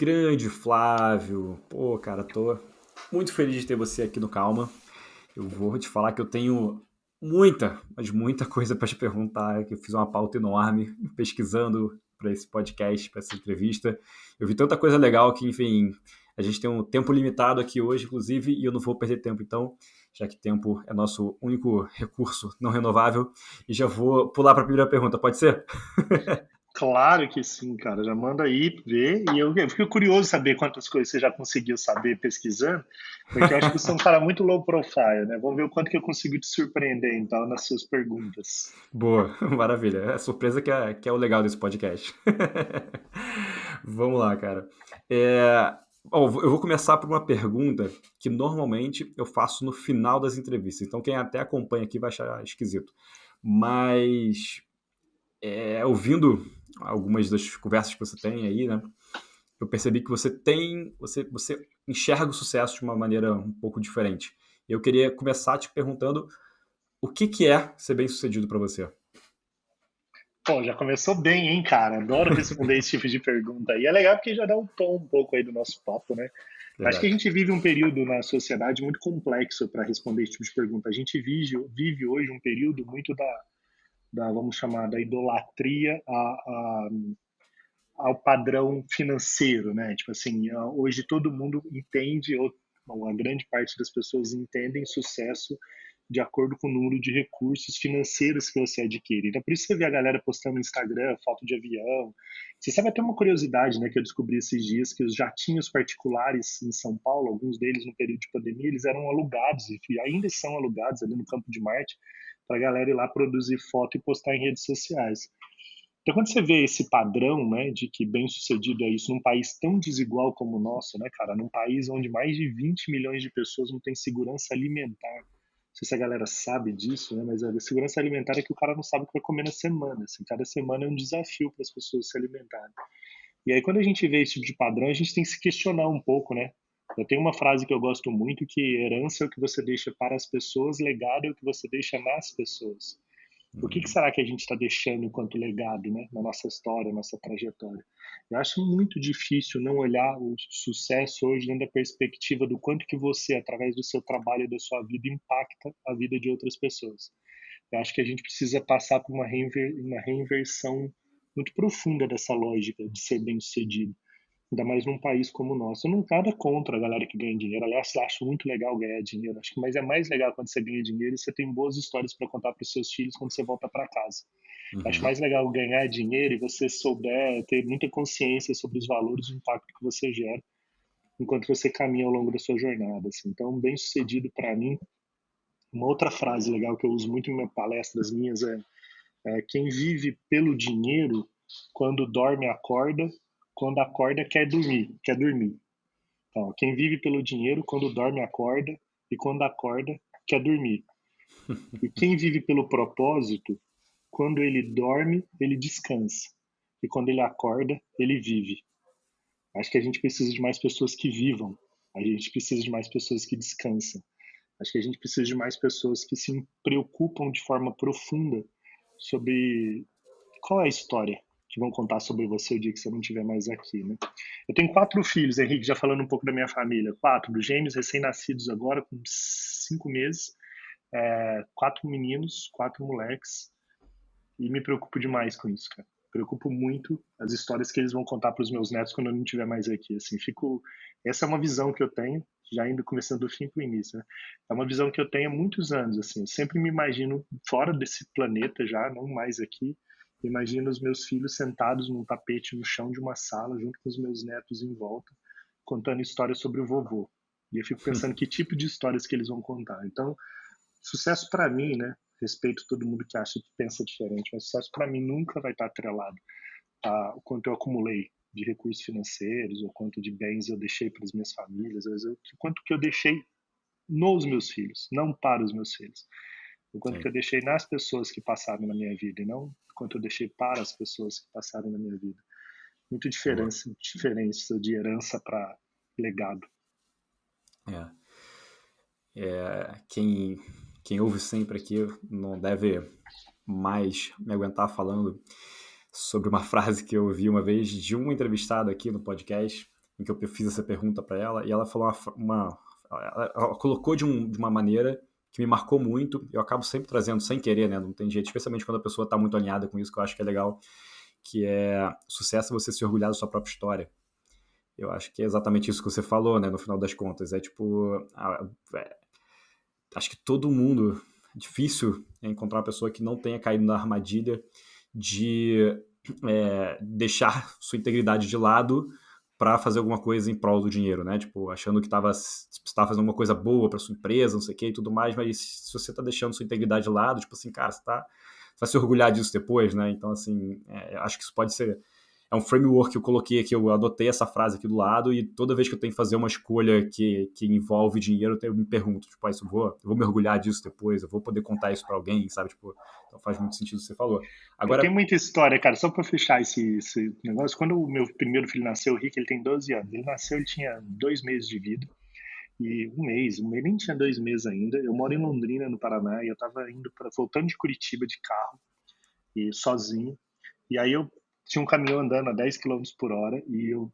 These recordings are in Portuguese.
Grande Flávio, pô, cara, tô muito feliz de ter você aqui no Calma. Eu vou te falar que eu tenho muita, mas muita coisa para te perguntar, que eu fiz uma pauta enorme pesquisando para esse podcast, para essa entrevista. Eu vi tanta coisa legal que, enfim, a gente tem um tempo limitado aqui hoje, inclusive, e eu não vou perder tempo, então, já que tempo é nosso único recurso não renovável, e já vou pular para a primeira pergunta, pode ser? Claro que sim, cara. Já manda aí ver. E eu fico curioso saber quantas coisas você já conseguiu saber pesquisando, porque eu acho que você é um cara muito low profile, né? Vamos ver o quanto que eu consigo te surpreender, então, nas suas perguntas. Boa, maravilha. É a surpresa que é o legal desse podcast. Vamos lá, cara. Eu vou começar por uma pergunta que normalmente eu faço no final das entrevistas. Então, quem até acompanha aqui vai achar esquisito. Mas, ouvindo algumas das conversas que você tem aí, né? Eu percebi que você enxerga o sucesso de uma maneira um pouco diferente. Eu queria começar te perguntando o que é ser bem-sucedido para você. Pô, já começou bem, hein, cara? Adoro responder esse tipo de pergunta. E é legal porque já dá um tom um pouco aí do nosso papo, né? Acho que a Verdade. gente vive um período na sociedade muito complexo para responder esse tipo de pergunta. A gente vive hoje um período muito vamos chamar, da idolatria ao padrão financeiro, né? Tipo assim, hoje todo mundo entende, ou a grande parte das pessoas entendem sucesso de acordo com o número de recursos financeiros que você adquire. Então, por isso você vê a galera postando no Instagram foto de avião. Você sabe até uma curiosidade, né, que eu descobri esses dias, que os jatinhos particulares em São Paulo, alguns deles no período de pandemia, eles eram alugados, e ainda são alugados ali no Campo de Marte, para a galera ir lá produzir foto e postar em redes sociais. Então, quando você vê esse padrão, né, de que bem-sucedido é isso num país tão desigual como o nosso, né, cara, num país onde mais de 20 milhões de pessoas não têm segurança alimentar. Não sei se a galera sabe disso, né, mas a segurança alimentar é que o cara não sabe o que vai comer na semana. Assim, cada semana é um desafio para as pessoas se alimentarem. E aí, quando a gente vê esse tipo de padrão, a gente tem que se questionar um pouco, né? Eu tenho uma frase que eu gosto muito, que herança é o que você deixa para as pessoas, legado é o que você deixa nas pessoas. O que será que a gente está deixando enquanto legado, né, na nossa história, na nossa trajetória? Eu acho muito difícil não olhar o sucesso hoje dentro da perspectiva do quanto que você, através do seu trabalho e da sua vida, impacta a vida de outras pessoas. Eu acho que a gente precisa passar por uma reinversão muito profunda dessa lógica de ser bem-sucedido, ainda mais num país como o nosso. Eu não nada contra a galera que ganha dinheiro. Aliás, eu acho muito legal ganhar dinheiro. Acho que mas é mais legal quando você ganha dinheiro e você tem boas histórias para contar para os seus filhos quando você volta para casa. Eu acho Uhum. mais legal ganhar dinheiro e você souber ter muita consciência sobre os valores e o impacto que você gera enquanto você caminha ao longo da sua jornada. Assim. Então, bem sucedido para mim. Uma outra frase legal que eu uso muito em palestras minhas é quem vive pelo dinheiro, quando dorme acorda, quando acorda quer dormir, quer dormir. Então, quem vive pelo dinheiro, quando dorme acorda, e quando acorda quer dormir. E quem vive pelo propósito, quando ele dorme, ele descansa. E quando ele acorda, ele vive. Acho que a gente precisa de mais pessoas que vivam. A gente precisa de mais pessoas que descansam. Acho que a gente precisa de mais pessoas que se preocupam de forma profunda sobre qual é a história que vão contar sobre você o dia que você não estiver mais aqui, né? Eu tenho 4 filhos, Henrique, já falando um pouco da minha família. 4 gêmeos recém-nascidos agora, com 5 meses. 4 meninos, 4 moleques. E me preocupo demais com isso, cara. Preocupo muito as histórias que eles vão contar para os meus netos quando eu não estiver mais aqui. Assim, fico. Essa é uma visão que eu tenho, já indo começando do fim para o início. Né? É uma visão que eu tenho há muitos anos. Assim, eu sempre me imagino fora desse planeta já, não mais aqui. Imagino os meus filhos sentados num tapete no chão de uma sala, junto com os meus netos em volta, contando histórias sobre o vovô. E eu fico pensando que tipo de histórias que eles vão contar. Então, sucesso para mim, né? Respeito todo mundo que acha que pensa diferente, mas sucesso para mim nunca vai estar atrelado a o quanto eu acumulei de recursos financeiros, ou quanto de bens eu deixei para as minhas famílias, o quanto que eu deixei nos meus filhos, não para os meus filhos. O quanto que Sim. eu deixei nas pessoas que passaram na minha vida, e não o quanto eu deixei para as pessoas que passaram na minha vida. Muito Boa. diferença de herança para legado. É. Quem ouve sempre aqui não deve mais me aguentar falando sobre uma frase que eu ouvi uma vez de um entrevistado aqui no podcast. em que eu fiz essa pergunta para ela, e ela falou ela colocou de uma maneira que me marcou muito. Eu acabo sempre trazendo sem querer, né? Não tem jeito, especialmente quando a pessoa está muito alinhada com isso, que eu acho que é legal, que é sucesso é você se orgulhar da sua própria história. Eu acho que é exatamente isso que você falou, né? No final das contas, é tipo, acho que todo mundo, é difícil encontrar uma pessoa que não tenha caído na armadilha de deixar sua integridade de lado para fazer alguma coisa em prol do dinheiro, né? Tipo, achando que estava fazendo uma coisa boa para sua empresa, não sei o que e tudo mais, mas se você está deixando sua integridade de lado, tipo assim, cara, você vai se orgulhar disso depois, né? Então, assim, acho que isso pode ser... É um framework que eu coloquei aqui, eu adotei essa frase aqui do lado, e toda vez que eu tenho que fazer uma escolha que envolve dinheiro, eu me pergunto, tipo, eu vou me orgulhar disso depois, eu vou poder contar isso para alguém, sabe? Tipo, então faz muito sentido o que você falou. Tem Agora, muita história, cara. Só para fechar esse negócio, quando o meu primeiro filho nasceu, o Rick, ele tem 12 anos. Ele nasceu, ele tinha 2 meses de vida. E um mês, nem tinha 2 meses ainda. Eu moro em Londrina, no Paraná, e eu tava voltando de Curitiba de carro, e sozinho. E aí eu tinha um caminhão andando a 10 quilômetros por hora, e eu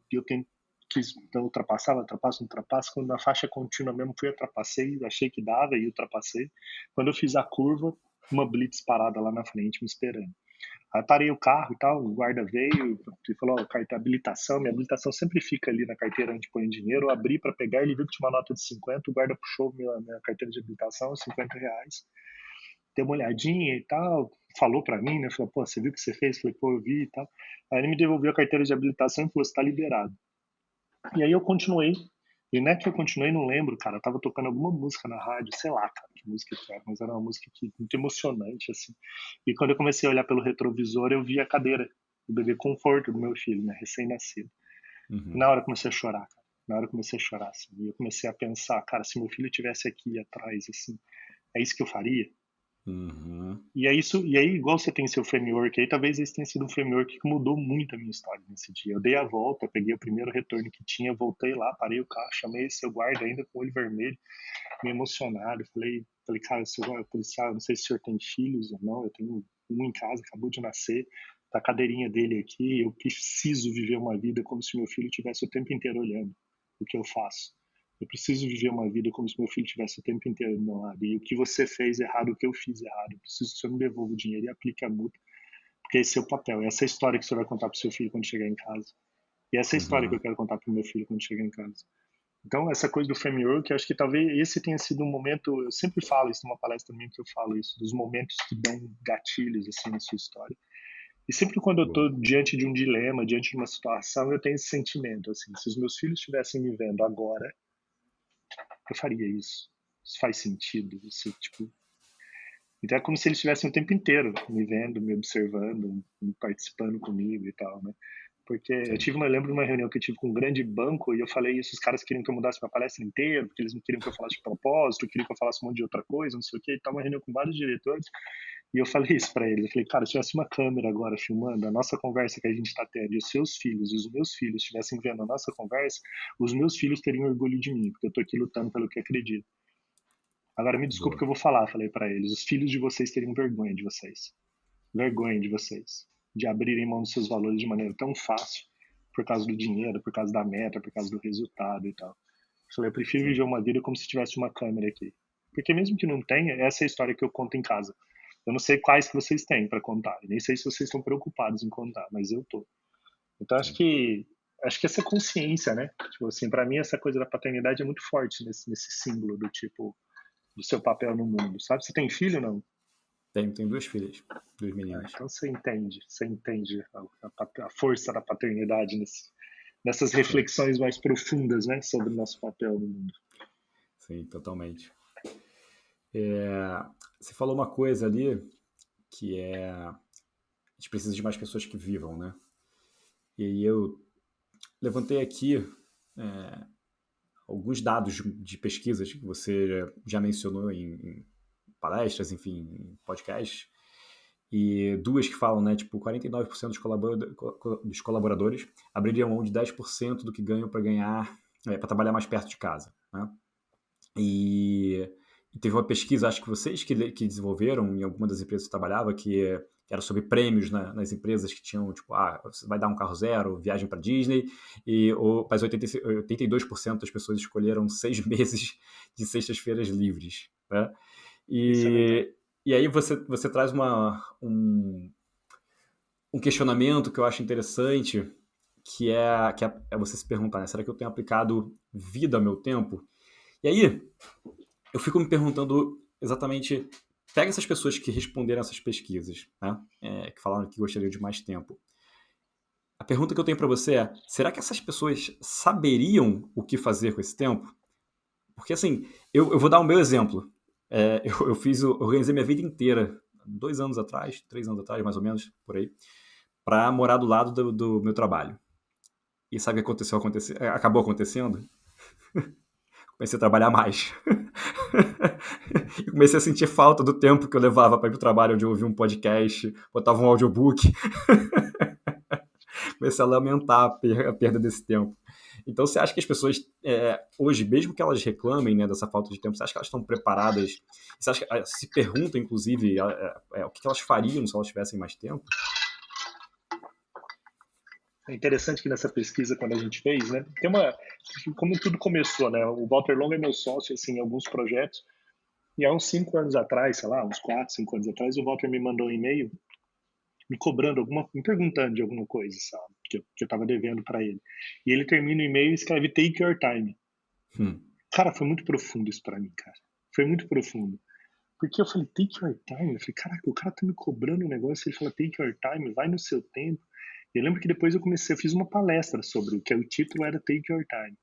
quis ultrapassar, ultrapasso. Quando na faixa contínua mesmo, ultrapassei, achei que dava e ultrapassei. Quando eu fiz a curva, uma blitz parada lá na frente me esperando. Aí parei o carro e tal, o guarda veio e falou, habilitação, minha habilitação sempre fica ali na carteira onde põe dinheiro, eu abri para pegar, ele viu que tinha uma nota de 50, o guarda puxou minha carteira de habilitação, R$ 50, deu uma olhadinha e tal, falou para mim, né, falou, pô, você viu o que você fez? Eu falei, pô, eu vi e tal. Aí ele me devolveu a carteira de habilitação e falou, você tá liberado. E aí eu continuei. E não é que eu continuei, não lembro, cara. Eu tava tocando alguma música na rádio, sei lá, cara, que música que era, mas era uma música muito emocionante, assim. E quando eu comecei a olhar pelo retrovisor, eu vi a cadeira do bebê conforto do meu filho, né, recém-nascido. E na hora eu comecei a chorar, cara. Na hora eu comecei a chorar, assim. E eu comecei a pensar, cara, se meu filho tivesse aqui atrás, assim, é isso que eu faria? E aí, igual você tem seu framework aí, talvez esse tenha sido um framework que mudou muito a minha história nesse dia. Eu dei a volta, peguei o primeiro retorno que tinha, voltei lá, parei o carro, chamei esse seu guarda ainda com o olho vermelho, me emocionado. Falei, cara, senhor é policial, não sei se o senhor tem filhos ou não, eu tenho um em casa, acabou de nascer, tá a cadeirinha dele aqui, eu preciso viver uma vida como se meu filho tivesse o tempo inteiro olhando o que eu faço. Eu preciso viver uma vida como se meu filho tivesse o tempo inteiro do meu lado. E o que você fez errado, o que eu fiz errado. Eu preciso que o senhor me devolva o dinheiro e aplique a multa. Porque esse é o papel. Essa é a história que o senhor vai contar para o seu filho quando chegar em casa. E essa é a história que eu quero contar para o meu filho quando chegar em casa. Então, essa coisa do framework, eu acho que talvez esse tenha sido um momento. Eu sempre falo isso numa palestra minha que eu falo isso, dos momentos que dão gatilhos assim na sua história. E sempre quando eu estou diante de um dilema, diante de uma situação, eu tenho esse sentimento assim: se os meus filhos estivessem me vendo agora, eu faria isso. Isso faz sentido. Isso, tipo... Então é como se eles estivessem o tempo inteiro me vendo, me observando, participando comigo e tal, né? Porque eu lembro de uma reunião que eu tive com um grande banco e eu falei isso, os caras queriam que eu mudasse minha palestra inteira, porque eles não queriam que eu falasse de propósito, queriam que eu falasse um monte de outra coisa, não sei o quê. E tal, uma reunião com vários diretores. E eu falei isso para eles. Eu falei, cara, se tivesse uma câmera agora filmando a nossa conversa que a gente está tendo, e os seus filhos e os meus filhos estivessem vendo a nossa conversa, os meus filhos teriam orgulho de mim, porque eu tô aqui lutando pelo que acredito. Agora me desculpa que eu vou falar, falei para eles. Os filhos de vocês teriam vergonha de vocês. Vergonha de vocês. De abrirem mão dos seus valores de maneira tão fácil, por causa do dinheiro, por causa da meta, por causa do resultado e tal. Eu falei, eu prefiro viver uma vida como se tivesse uma câmera aqui. Porque mesmo que não tenha, essa é a história que eu conto em casa. Eu não sei quais que vocês têm para contar. Nem sei se vocês estão preocupados em contar, mas eu tô. Então acho que essa consciência, né? Tipo assim, para mim essa coisa da paternidade é muito forte nesse símbolo do tipo do seu papel no mundo, sabe? Você tem filho, não? Tenho 2 filhas, 2 meninas. Então você entende a força da paternidade nessas reflexões mais profundas, né, sobre o nosso papel no mundo. Sim, totalmente. Você falou uma coisa ali que a gente precisa de mais pessoas que vivam, né? E aí eu levantei aqui alguns dados de pesquisas que você já mencionou em palestras, enfim, em podcasts, e duas que falam, né, tipo, 49% dos colaboradores abririam mão de 10% do que ganham para para trabalhar mais perto de casa, né? E teve uma pesquisa, acho que vocês que desenvolveram em alguma das empresas que eu trabalhava, que que era sobre prêmios nas empresas que tinham, tipo, você vai dar um carro zero, viagem para Disney, mas 82% das pessoas escolheram 6 meses de sextas-feiras livres, né? Isso é legal. E aí você traz um questionamento que eu acho interessante, que é você se perguntar, né? Será que eu tenho aplicado vida ao meu tempo? E aí, eu fico me perguntando exatamente, pega essas pessoas que responderam essas pesquisas, né? Que falaram que gostariam de mais tempo. A pergunta que eu tenho para você é, será que essas pessoas saberiam o que fazer com esse tempo? Porque assim, eu vou dar o meu exemplo. Eu organizei minha vida inteira, 2 anos atrás, 3 anos atrás, mais ou menos, por aí, para morar do lado do meu trabalho. E sabe o que acabou acontecendo? Comecei a trabalhar mais. E comecei a sentir falta do tempo que eu levava para ir para o trabalho, onde eu ouvia um podcast, botava um audiobook. Comecei a lamentar a perda desse tempo. Então, você acha que as pessoas, hoje, mesmo que elas reclamem, né, dessa falta de tempo, você acha que elas estão preparadas? Você acha que se perguntam, inclusive, o que elas fariam se elas tivessem mais tempo? É interessante que nessa pesquisa, quando a gente fez, né, tem uma, como tudo começou, né, o Walter Long é meu sócio, assim, em alguns projetos, e há uns 5 anos atrás, sei lá, uns 4, 5 anos atrás, o Walter me mandou um e-mail me cobrando me perguntando de alguma coisa, sabe, que eu tava devendo para ele. E ele termina o e-mail e escreve Take Your Time. Hum. Cara, foi muito profundo isso para mim, cara. Foi muito profundo. Porque eu falei, take your time. Eu falei, caraca, o cara tá me cobrando um negócio, ele fala, take your time, vai no seu tempo. E eu lembro que depois eu fiz uma palestra sobre o que o título era Take Your Time.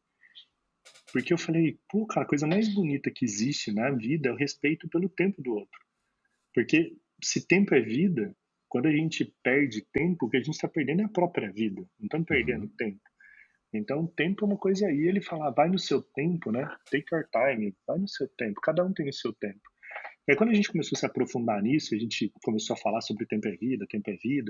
Porque eu falei, pô, cara, a coisa mais bonita que existe na vida é o respeito pelo tempo do outro. Porque se tempo é vida, quando a gente perde tempo, o que a gente está perdendo é a própria vida. Não estamos perdendo Uhum. tempo. Então, tempo é uma coisa aí. Ele fala, vai no seu tempo, né? Take your time, vai no seu tempo. Cada um tem o seu tempo. E aí, quando a gente começou a se aprofundar nisso, a gente começou a falar sobre tempo é vida,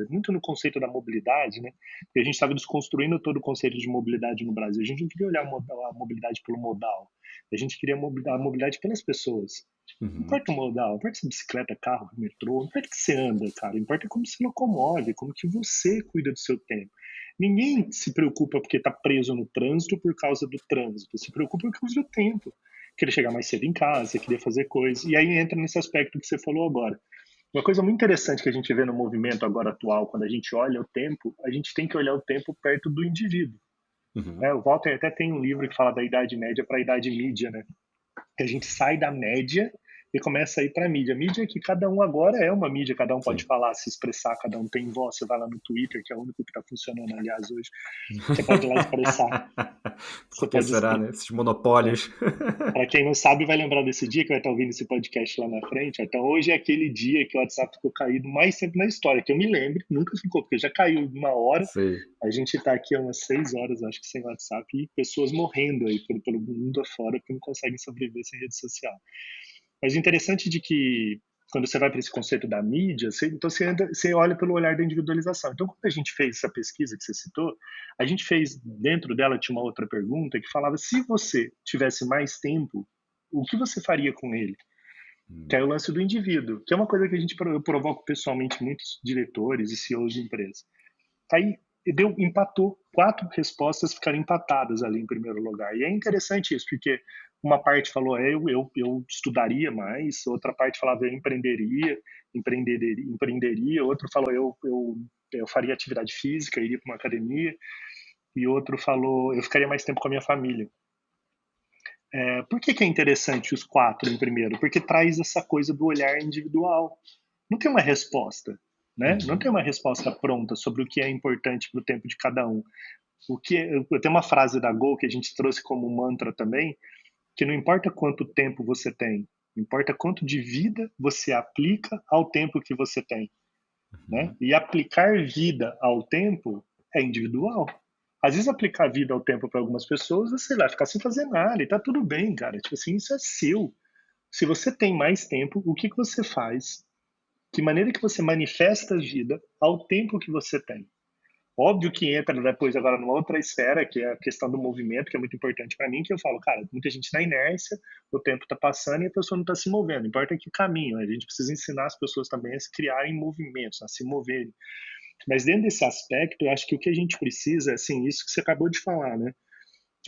muito no conceito da mobilidade, né? E a gente estava desconstruindo todo o conceito de mobilidade no Brasil. A gente não queria olhar a mobilidade pelo modal, a gente queria a mobilidade pelas pessoas. Não Uhum. importa o modal, não importa se é bicicleta, carro, metrô, não importa que você anda, cara, importa como se locomove, como que você cuida do seu tempo. Ninguém se preocupa porque está preso no trânsito por causa do trânsito, se preocupa por causa do tempo. Querer chegar mais cedo em casa, querer fazer coisas. E aí entra nesse aspecto que você falou agora. Uma coisa muito interessante que a gente vê no movimento agora atual, quando a gente olha o tempo, a gente tem que olhar o tempo perto do indivíduo. Uhum. Né? O Walter até tem um livro que fala da idade média para a idade mídia, né? Que a gente sai da média e começa a ir para a mídia. A mídia é que cada um agora é uma mídia, cada um pode Sim. falar, se expressar, cada um tem voz. Você vai lá no Twitter, que é o único que está funcionando, aliás, hoje. Você pode ir lá expressar. Você Por que pode será, né? Esses monopólios. Para quem não sabe, vai lembrar desse dia que vai estar ouvindo esse podcast lá na frente. Então, hoje é aquele dia que o WhatsApp ficou caído mais tempo na história, que eu me lembro, nunca ficou, porque já caiu 1 hora. Sei. A gente está aqui há umas 6 horas, acho que sem WhatsApp, e pessoas morrendo aí pelo mundo afora que não conseguem sobreviver sem rede social. Mas o interessante de que quando você vai para esse conceito da mídia, você olha pelo olhar da individualização. Então, quando a gente fez essa pesquisa que você citou, a gente fez, dentro dela tinha uma outra pergunta que falava, se você tivesse mais tempo, o que você faria com ele? Que é o lance do indivíduo, que é uma coisa que eu provoco pessoalmente muitos diretores e CEOs de empresas. Aí empatou, 4 respostas ficaram empatadas ali em primeiro lugar. E é interessante isso, porque uma parte falou, eu estudaria mais, outra parte falava, eu empreenderia, outro falou, eu faria atividade física, iria para uma academia, e outro falou, eu ficaria mais tempo com a minha família. Por que é interessante os 4 em primeiro? Porque traz essa coisa do olhar individual. Não tem uma resposta, né? Não Uhum. tem uma resposta pronta sobre o que é importante para o tempo de cada um. Tem uma frase da Gol que a gente trouxe como mantra também, que não importa quanto tempo você tem, importa quanto de vida você aplica ao tempo que você tem, né? Uhum. E aplicar vida ao tempo é individual. Às vezes aplicar vida ao tempo para algumas pessoas, você vai ficar sem fazer nada e tá tudo bem, cara. Tipo assim, isso é seu. Se você tem mais tempo, o que você faz? Que maneira que você manifesta a vida ao tempo que você tem? Óbvio que entra depois agora numa outra esfera, que é a questão do movimento, que é muito importante para mim, que eu falo, cara, muita gente na inércia, o tempo está passando e a pessoa não está se movendo. Importa que caminho, a gente precisa ensinar as pessoas também a se criarem movimentos, a se moverem. Mas dentro desse aspecto, eu acho que o que a gente precisa é, assim, isso que você acabou de falar, né?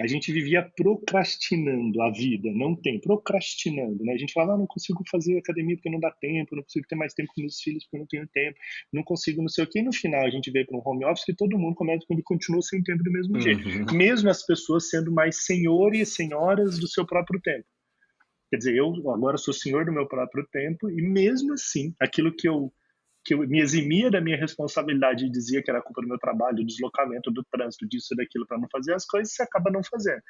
A gente vivia procrastinando a vida, não tem, procrastinando, né? A gente falava, não consigo fazer academia porque não dá tempo, não consigo ter mais tempo com meus filhos porque eu não tenho tempo, não consigo não sei o quê, e no final a gente veio para um home office e todo mundo começa quando continua sem tempo do mesmo jeito, Uhum. mesmo as pessoas sendo mais senhores e senhoras do seu próprio tempo. Quer dizer, eu agora sou senhor do meu próprio tempo e mesmo assim, aquilo que eu me eximia da minha responsabilidade e dizia que era culpa do meu trabalho, do deslocamento, do trânsito, disso e daquilo para não fazer as coisas, você acaba não fazendo.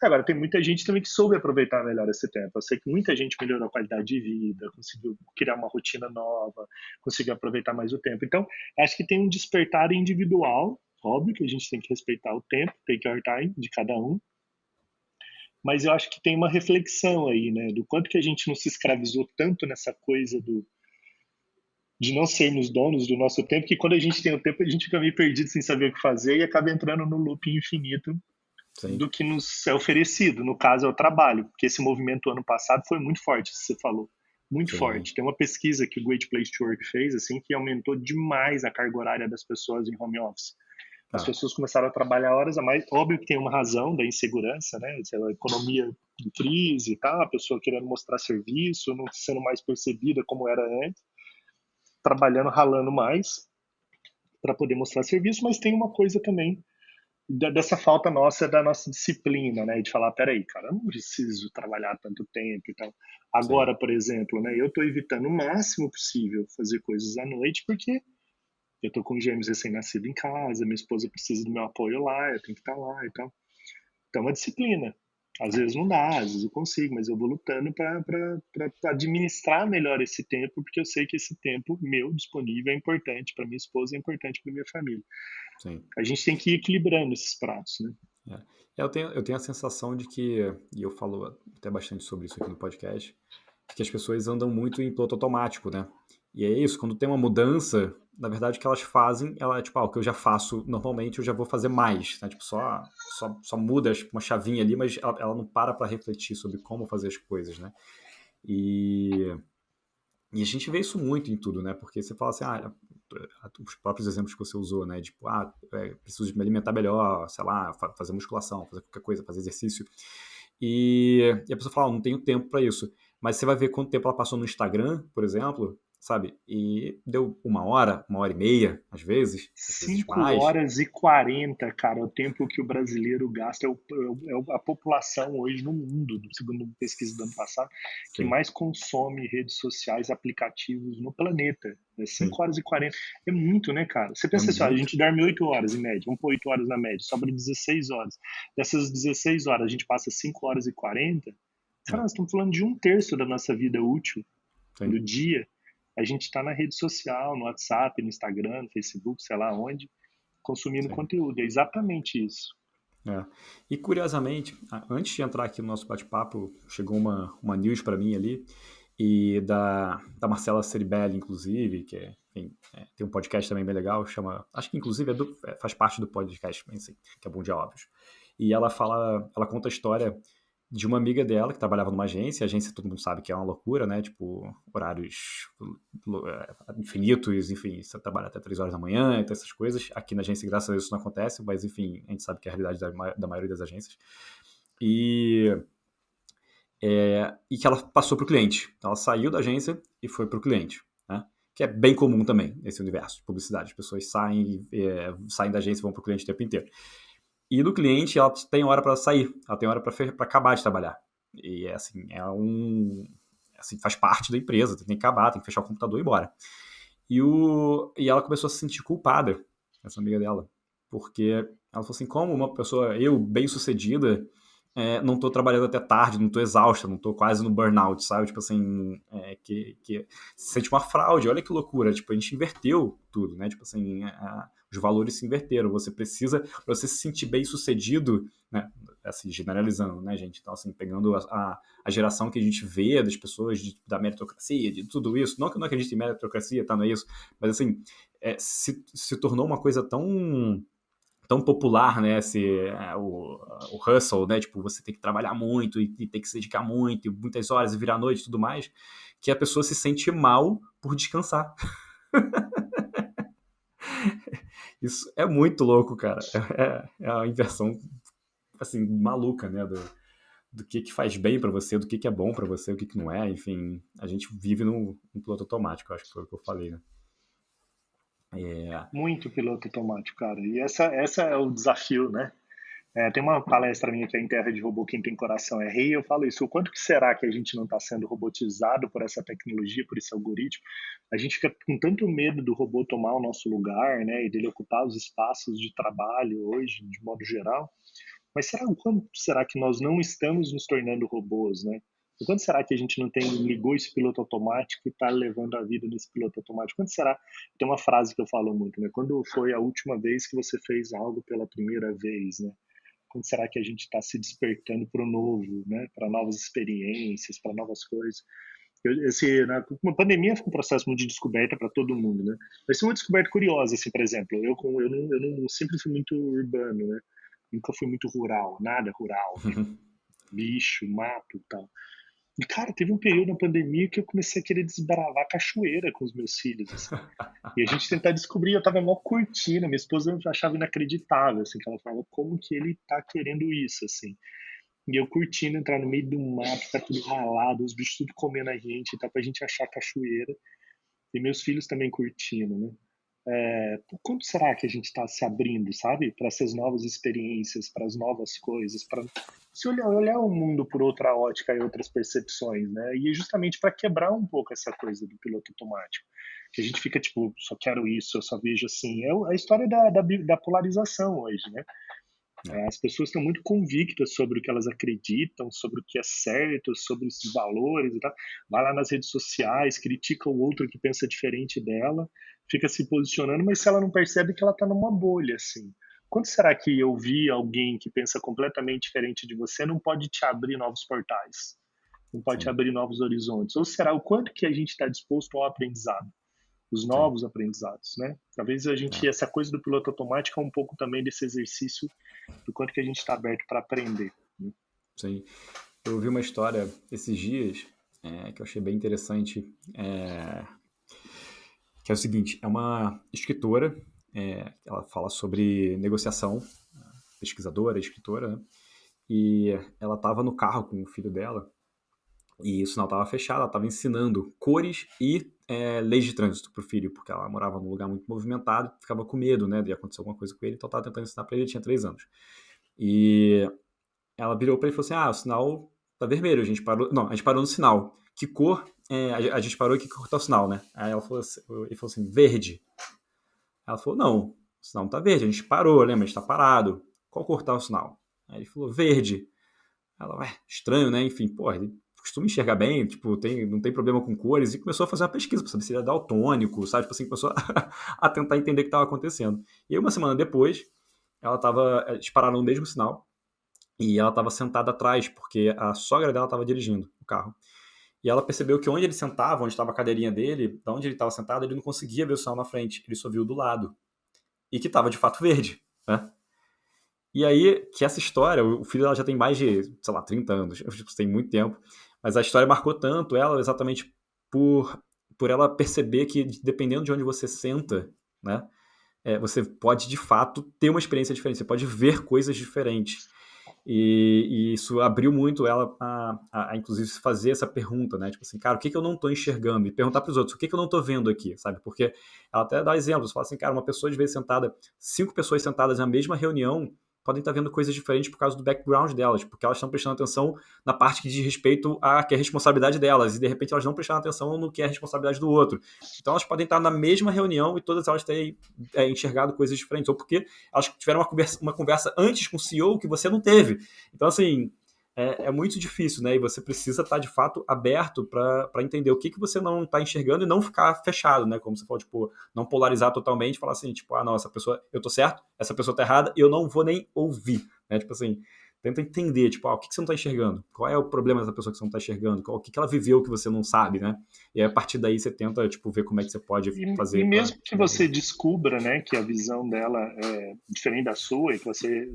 Agora, tem muita gente também que soube aproveitar melhor esse tempo. Eu sei que muita gente melhorou a qualidade de vida, conseguiu criar uma rotina nova, conseguiu aproveitar mais o tempo. Então, acho que tem um despertar individual, óbvio que a gente tem que respeitar o tempo, take your time de cada um, mas eu acho que tem uma reflexão aí, né, do quanto que a gente não se escravizou tanto nessa coisa de não sermos donos do nosso tempo, que quando a gente tem o tempo, a gente fica meio perdido sem saber o que fazer e acaba entrando no loop infinito Sim, do que nos é oferecido, no caso é o trabalho, porque esse movimento ano passado foi muito forte, você falou, muito sim. forte. Tem uma pesquisa que o Great Place to Work fez, assim, que aumentou demais a carga horária das pessoas em home office. As Ah, pessoas começaram a trabalhar horas a mais, óbvio que tem uma razão da insegurança, né, a economia em crise e tal, a pessoa querendo mostrar serviço, não sendo mais percebida como era antes, trabalhando, ralando mais para poder mostrar serviço, mas tem uma coisa também dessa falta nossa, da nossa disciplina, né? De falar, peraí, cara, eu não preciso trabalhar tanto tempo e tal. sim. Agora, por exemplo, né? Eu estou evitando o máximo possível fazer coisas à noite, porque eu estou com gêmeos recém-nascidos em casa, minha esposa precisa do meu apoio lá, eu tenho que estar lá e tal. Então, é uma disciplina. Às vezes não dá, às vezes eu consigo, mas eu vou lutando para administrar melhor esse tempo, porque eu sei que esse tempo meu disponível é importante para minha esposa, é importante para minha família. Sim. A gente tem que ir equilibrando esses pratos, né? É. Eu tenho a sensação de que, e eu falo até bastante sobre isso aqui no podcast, que as pessoas andam muito em piloto automático, né? E é isso, quando tem uma mudança, na verdade o que elas fazem, ela é tipo, o que eu já faço normalmente, eu já vou fazer mais, né? Tipo, só muda tipo, uma chavinha ali, mas ela não para refletir sobre como fazer as coisas, né? E E a gente vê isso muito em tudo, né? Porque você fala assim, os próprios exemplos que você usou, né? Tipo, preciso de me alimentar melhor, sei lá, fazer musculação, fazer qualquer coisa, fazer exercício. E a pessoa fala, não tenho tempo para isso. Mas você vai ver quanto tempo ela passou no Instagram, por exemplo, sabe? E deu 1 hora e meia, às vezes 5 mais. horas e 40, cara, é o tempo que o brasileiro gasta, a população hoje no mundo, segundo uma pesquisa do ano passado, que Sim, mais consome redes sociais, aplicativos no planeta. É sim. 5 horas e 40. É muito, né, cara? Você É pensa assim, ó, a muito. gente dorme 8 horas em média, vamos pôr 8 horas na média, sobra 16 horas. Dessas 16 horas, a gente passa 5 horas e 40. Cara, É, nós estamos falando de um terço da nossa vida útil, do sim, dia, a gente está na rede social, no WhatsApp, no Instagram, no Facebook, sei lá onde, consumindo sim. conteúdo. É exatamente isso. É. E curiosamente, antes de entrar aqui no nosso bate-papo, chegou uma news para mim ali, e da Marcela Ceribelli, inclusive, que enfim, tem um podcast também bem legal, chama. Acho que inclusive faz parte do podcast, assim, que é Bom Dia Óbvios. E ela conta a história de uma amiga dela que trabalhava numa agência, a agência todo mundo sabe que é uma loucura, né? Tipo, horários infinitos, enfim, você trabalha até 3 horas da manhã, então essas coisas. Aqui na agência, graças a Deus, isso não acontece, mas enfim, a gente sabe que é a realidade da maioria das agências. E, e que ela passou para o cliente. Então, ela saiu da agência e foi para o cliente, né? Que é bem comum também nesse universo de publicidade. As pessoas saem da agência e vão para o cliente o tempo inteiro. E no cliente, ela tem hora para sair, ela tem hora para acabar de trabalhar. E assim, assim, faz parte da empresa, tem que acabar, tem que fechar o computador e ir embora. E ela começou a se sentir culpada, essa amiga dela, porque ela falou assim, como uma pessoa, eu, bem-sucedida, não tô trabalhando até tarde, não tô exausta, não tô quase no burnout, sabe? Tipo assim, que se sente uma fraude, olha que loucura, tipo, a gente inverteu tudo, né? Tipo assim, os valores se inverteram, você precisa, para você se sentir bem-sucedido, né? Assim, generalizando, né, gente? Então, assim, pegando a geração que a gente vê das pessoas da meritocracia, de tudo isso, não que eu não acredite em meritocracia, tá, não é isso, mas assim, se tornou uma coisa tão popular, né, o hustle, né, tipo, você tem que trabalhar muito e tem que se dedicar muito, e muitas horas, e virar noite e tudo mais, que a pessoa se sente mal por descansar. Isso é muito louco, cara. É a inversão, assim, maluca, né, do que faz bem pra você, do que é bom pra você, o que não é, enfim, a gente vive num piloto automático, acho que foi o que eu falei, né. É, Muito piloto automático, cara. E essa é o desafio, né? Tem uma palestra minha que é Em Terra de Robô, Quem Tem Coração é Rei, eu falo isso, o quanto que será que a gente não está sendo robotizado por essa tecnologia, por esse algoritmo? A gente fica com tanto medo do robô tomar o nosso lugar, né, e dele ocupar os espaços de trabalho hoje, de modo geral, mas o quanto será que nós não estamos nos tornando robôs, né? O quanto será que a gente não ligou esse piloto automático e está levando a vida nesse piloto automático? Quanto será? Tem uma frase que eu falo muito, né? Quando foi a última vez que você fez algo pela primeira vez, né? Quando será que a gente está se despertando para o novo, né? Para novas experiências, para novas coisas? Uma pandemia foi um processo muito de descoberta para todo mundo, né? Vai ser uma descoberta curiosa, assim, por exemplo, eu não sempre fui muito urbano, né? Nunca fui muito rural, nada rural, tipo, bicho, mato e tal. E, cara, teve um período na pandemia que eu comecei a querer desbravar cachoeira com os meus filhos, assim. E a gente tentar descobrir, eu tava mó curtindo, minha esposa achava inacreditável, assim, que ela falava, como que ele tá querendo isso, assim. E eu curtindo entrar no meio do mato, tá tudo ralado, os bichos tudo comendo a gente, tá pra gente achar cachoeira. E meus filhos também curtindo, né? Por quanto será que a gente está se abrindo, sabe, para essas novas experiências, para as novas coisas, para se olhar o mundo por outra ótica e outras percepções, né? E é justamente para quebrar um pouco essa coisa do piloto automático, que a gente fica tipo, só quero isso, eu só vejo assim. É a história da polarização hoje, né? é, As pessoas estão muito convictas sobre o que elas acreditam, sobre o que é certo, sobre esses valores e tal. Vai lá nas redes sociais, critica o outro que pensa diferente dela, fica se posicionando, mas se ela não percebe que ela está numa bolha, assim. Quando será que ouvir alguém que pensa completamente diferente de você não pode te abrir novos portais? Não pode te sim, abrir novos horizontes? Ou será o quanto que a gente está disposto ao aprendizado? Os sim, novos aprendizados, né? Talvez a gente, é, essa coisa do piloto automático é um pouco também desse exercício do quanto que a gente está aberto para aprender, né? sim. Eu ouvi uma história esses dias, que eu achei bem interessante, que é o seguinte, é uma escritora, ela fala sobre negociação, pesquisadora, escritora, né? E ela estava no carro com o filho dela, e o sinal estava fechado, ela estava ensinando cores e leis de trânsito para o filho, porque ela morava num lugar muito movimentado, ficava com medo, né, de acontecer alguma coisa com ele, então estava tentando ensinar para ele, ele tinha 3 anos. E ela virou para ele e falou assim, o sinal tá vermelho, a gente parou, não, a gente parou no sinal, que cor, a gente parou e que cor tá o sinal, né? Aí ele falou assim, verde. Ela falou, não, o sinal não tá verde, a gente parou, lembra, a gente tá parado, qual cor tá o sinal? Aí ele falou, verde. Ela, ué, estranho, né? Enfim, pô, ele costuma enxergar bem, tipo, não tem problema com cores, e começou a fazer uma pesquisa pra saber se ele era daltônico, sabe? Tipo assim, começou a tentar entender o que estava acontecendo. E aí, uma semana depois, eles pararam no mesmo sinal, e ela estava sentada atrás, porque a sogra dela estava dirigindo o carro. E ela percebeu que onde ele sentava, onde estava a cadeirinha dele, da onde ele estava sentado, ele não conseguia ver o sinal na frente, ele só viu do lado. E que estava de fato verde, né? E aí, que essa história, o filho dela já tem mais de, sei lá, 30 anos, tipo, tem muito tempo, mas a história marcou tanto ela exatamente por, por ela perceber que, dependendo de onde você senta, né, você pode de fato ter uma experiência diferente, você pode ver coisas diferentes. E isso abriu muito ela inclusive, fazer essa pergunta, né? Tipo assim, cara, o que, que eu não tô enxergando? E perguntar para os outros, o que, que eu não tô vendo aqui, sabe? Porque ela até dá exemplos, fala assim, cara, uma pessoa de vez sentada, 5 pessoas sentadas na mesma reunião podem estar vendo coisas diferentes por causa do background delas, porque elas estão prestando atenção na parte que diz respeito a que é a responsabilidade delas, e de repente elas não prestaram atenção no que é a responsabilidade do outro. Então elas podem estar na mesma reunião e todas elas terem enxergado coisas diferentes, ou porque elas tiveram uma conversa antes com o CEO que você não teve. Então, assim, é muito difícil, né? E você precisa estar, de fato, aberto para entender o que você não está enxergando e não ficar fechado, né? Como você falou, tipo, não polarizar totalmente, falar assim, tipo, não, essa pessoa, eu tô certo, essa pessoa tá errada, e eu não vou nem ouvir, né? Tipo assim, Tenta entender, tipo, o que que você não está enxergando? Qual é o problema dessa pessoa que você não está enxergando? O que que ela viveu que você não sabe, né? E aí, a partir daí você tenta, tipo, ver como é que você pode E fazer para mesmo que você descubra, né, que a visão dela é diferente da sua e que você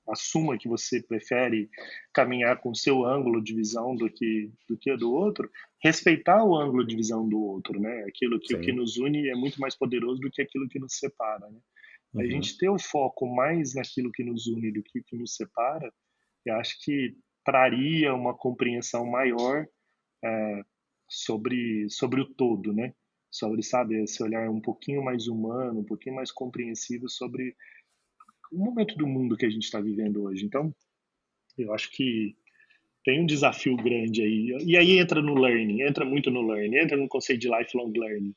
assuma que você prefere caminhar com o seu ângulo de visão do que do outro, respeitar o ângulo de visão do outro, né? Aquilo que o que Sim. nos une é muito mais poderoso do que aquilo que nos separa, né? A Uhum. gente ter o foco mais naquilo que nos une do que o que nos separa, eu acho que traria uma compreensão maior sobre o todo, né? Sobre, sabe, esse olhar um pouquinho mais humano, um pouquinho mais compreensivo sobre o momento do mundo que a gente está vivendo hoje. Então, eu acho que tem um desafio grande aí. E aí entra no learning, entra muito no learning, entra no conceito de lifelong learning.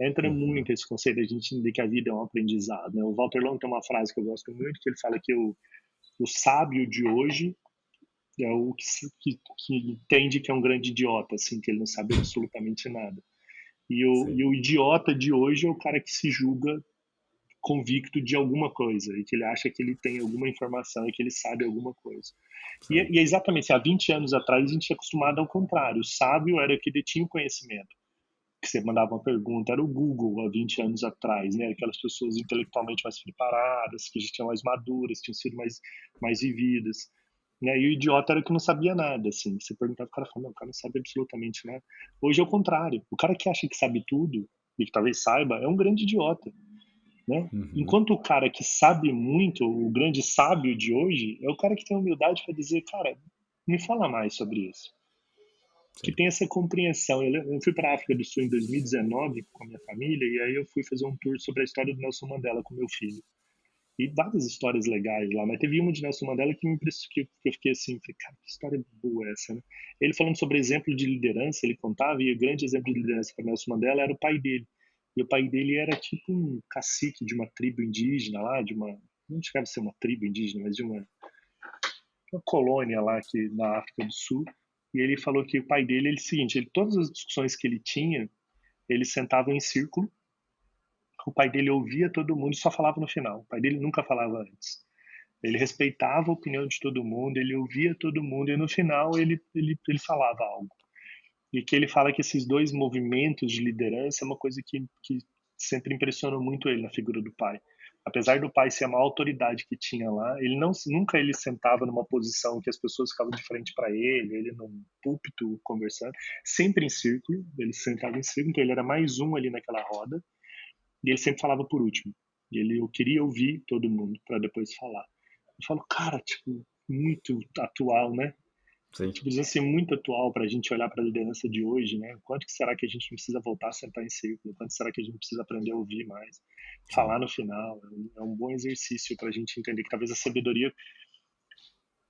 Entra Uhum. muito esse conceito da gente entender que a vida é um aprendizado. Né? O Walter Long tem uma frase que eu gosto muito, que ele fala que o sábio de hoje é o que entende que é um grande idiota, assim, que ele não sabe absolutamente nada. Sim. E o idiota de hoje é o cara que se julga convicto de alguma coisa e que ele acha que ele tem alguma informação e que ele sabe alguma coisa. Sim. E é exatamente, há 20 anos atrás a gente é acostumado ao contrário. O sábio era o que detinha o conhecimento. Que você mandava uma pergunta, era o Google há 20 anos atrás, né? Aquelas pessoas intelectualmente mais preparadas, que já tinham mais maduras, tinham sido mais vividas. Né? E o idiota era o que não sabia nada, assim. Você perguntava, o cara falava, não, o cara não sabe absolutamente nada. Hoje é o contrário. O cara que acha que sabe tudo, e que talvez saiba, é um grande idiota, né? Uhum. Enquanto o cara que sabe muito, o grande sábio de hoje, é o cara que tem humildade para dizer, cara, me fala mais sobre isso. Que Sim. tem essa compreensão. Eu fui para a África do Sul em 2019 com a minha família e aí eu fui fazer um tour sobre a história do Nelson Mandela com meu filho. E várias histórias legais lá, mas teve uma de Nelson Mandela que me impressionou, que eu fiquei assim, falei, cara, que história boa essa, né? Ele falando sobre exemplo de liderança, ele contava, e o grande exemplo de liderança para Nelson Mandela era o pai dele. E o pai dele era tipo um cacique de uma tribo indígena lá, não chegava a ser uma tribo indígena, mas de uma colônia lá aqui na África do Sul. E ele falou que o pai dele, ele, é o seguinte, todas as discussões que ele tinha, eles sentavam em círculo, o pai dele ouvia todo mundo e só falava no final. O pai dele nunca falava antes. Ele respeitava a opinião de todo mundo, ele ouvia todo mundo e no final ele falava algo. E que ele fala que esses dois movimentos de liderança é uma coisa que sempre impressionou muito ele na figura do pai. Apesar do pai ser a maior autoridade que tinha lá, ele não, nunca ele sentava numa posição que as pessoas ficavam de frente para ele num púlpito conversando, sempre em círculo, ele sentava em círculo, então ele era mais um ali naquela roda, e ele sempre falava por último. E eu queria ouvir todo mundo para depois falar. Eu falo, cara, tipo, muito atual, né? Sim. Tipo, precisa ser muito atual para a gente olhar para a liderança de hoje, né? Quanto que será que a gente não precisa voltar a sentar em círculo? Quanto será que a gente precisa aprender a ouvir mais? Sim. Falar no final. É um bom exercício para a gente entender que talvez a sabedoria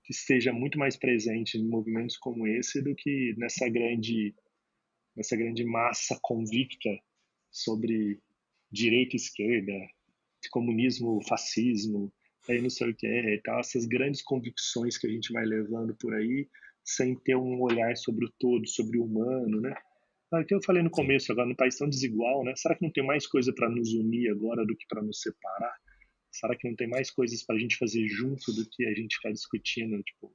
esteja muito mais presente em movimentos como esse do que nessa grande massa convicta sobre direita e esquerda, comunismo, fascismo, aí não sei o que é, e tal, essas grandes convicções que a gente vai levando por aí, sem ter um olhar sobre o todo, sobre o humano, né? Que eu falei no Sim. começo, agora no país tão desigual, né? Será que não tem mais coisa para nos unir agora do que para nos separar? Será que não tem mais coisas para a gente fazer junto do que a gente ficar discutindo, tipo,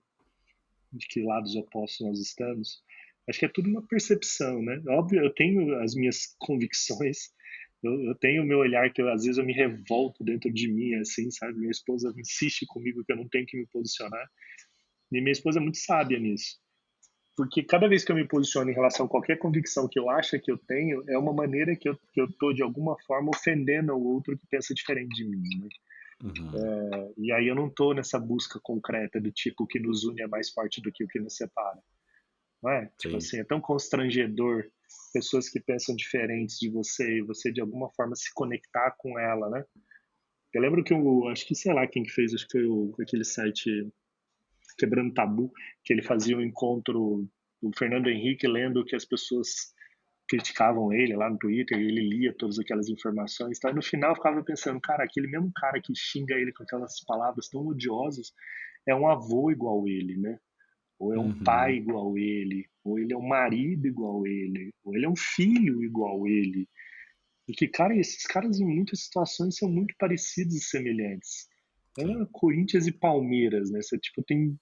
de que lados opostos nós estamos? Acho que é tudo uma percepção, né? Óbvio, eu tenho as minhas convicções, eu tenho o meu olhar que às vezes eu me revolto dentro de mim, assim, sabe? Minha esposa insiste comigo que eu não tenho que me posicionar. E minha esposa é muito sábia nisso. Porque cada vez que eu me posiciono em relação a qualquer convicção que eu acho que eu tenho, é uma maneira que eu tô, de alguma forma, ofendendo o outro que pensa diferente de mim, né? Uhum. E aí eu não tô nessa busca concreta do tipo, o que nos une é mais forte do que o que nos separa. Não é? Tipo Sim. assim, é tão constrangedor pessoas que pensam diferentes de você e você de alguma forma se conectar com ela, né? Eu lembro que acho que sei lá quem que fez, acho que foi aquele site Quebrando Tabu, que ele fazia um encontro do Fernando Henrique lendo o que as pessoas criticavam ele lá no Twitter e ele lia todas aquelas informações, tá? E no final eu ficava pensando, cara, aquele mesmo cara que xinga ele com aquelas palavras tão odiosas é um avô igual ele, né? Ou é um pai Uhum. igual ele, ou ele é um marido igual ele, ou ele é um filho igual ele. E que, cara, esses caras em muitas situações são muito parecidos e semelhantes. É Sim. Corinthians e Palmeiras, né? Você, tipo, tem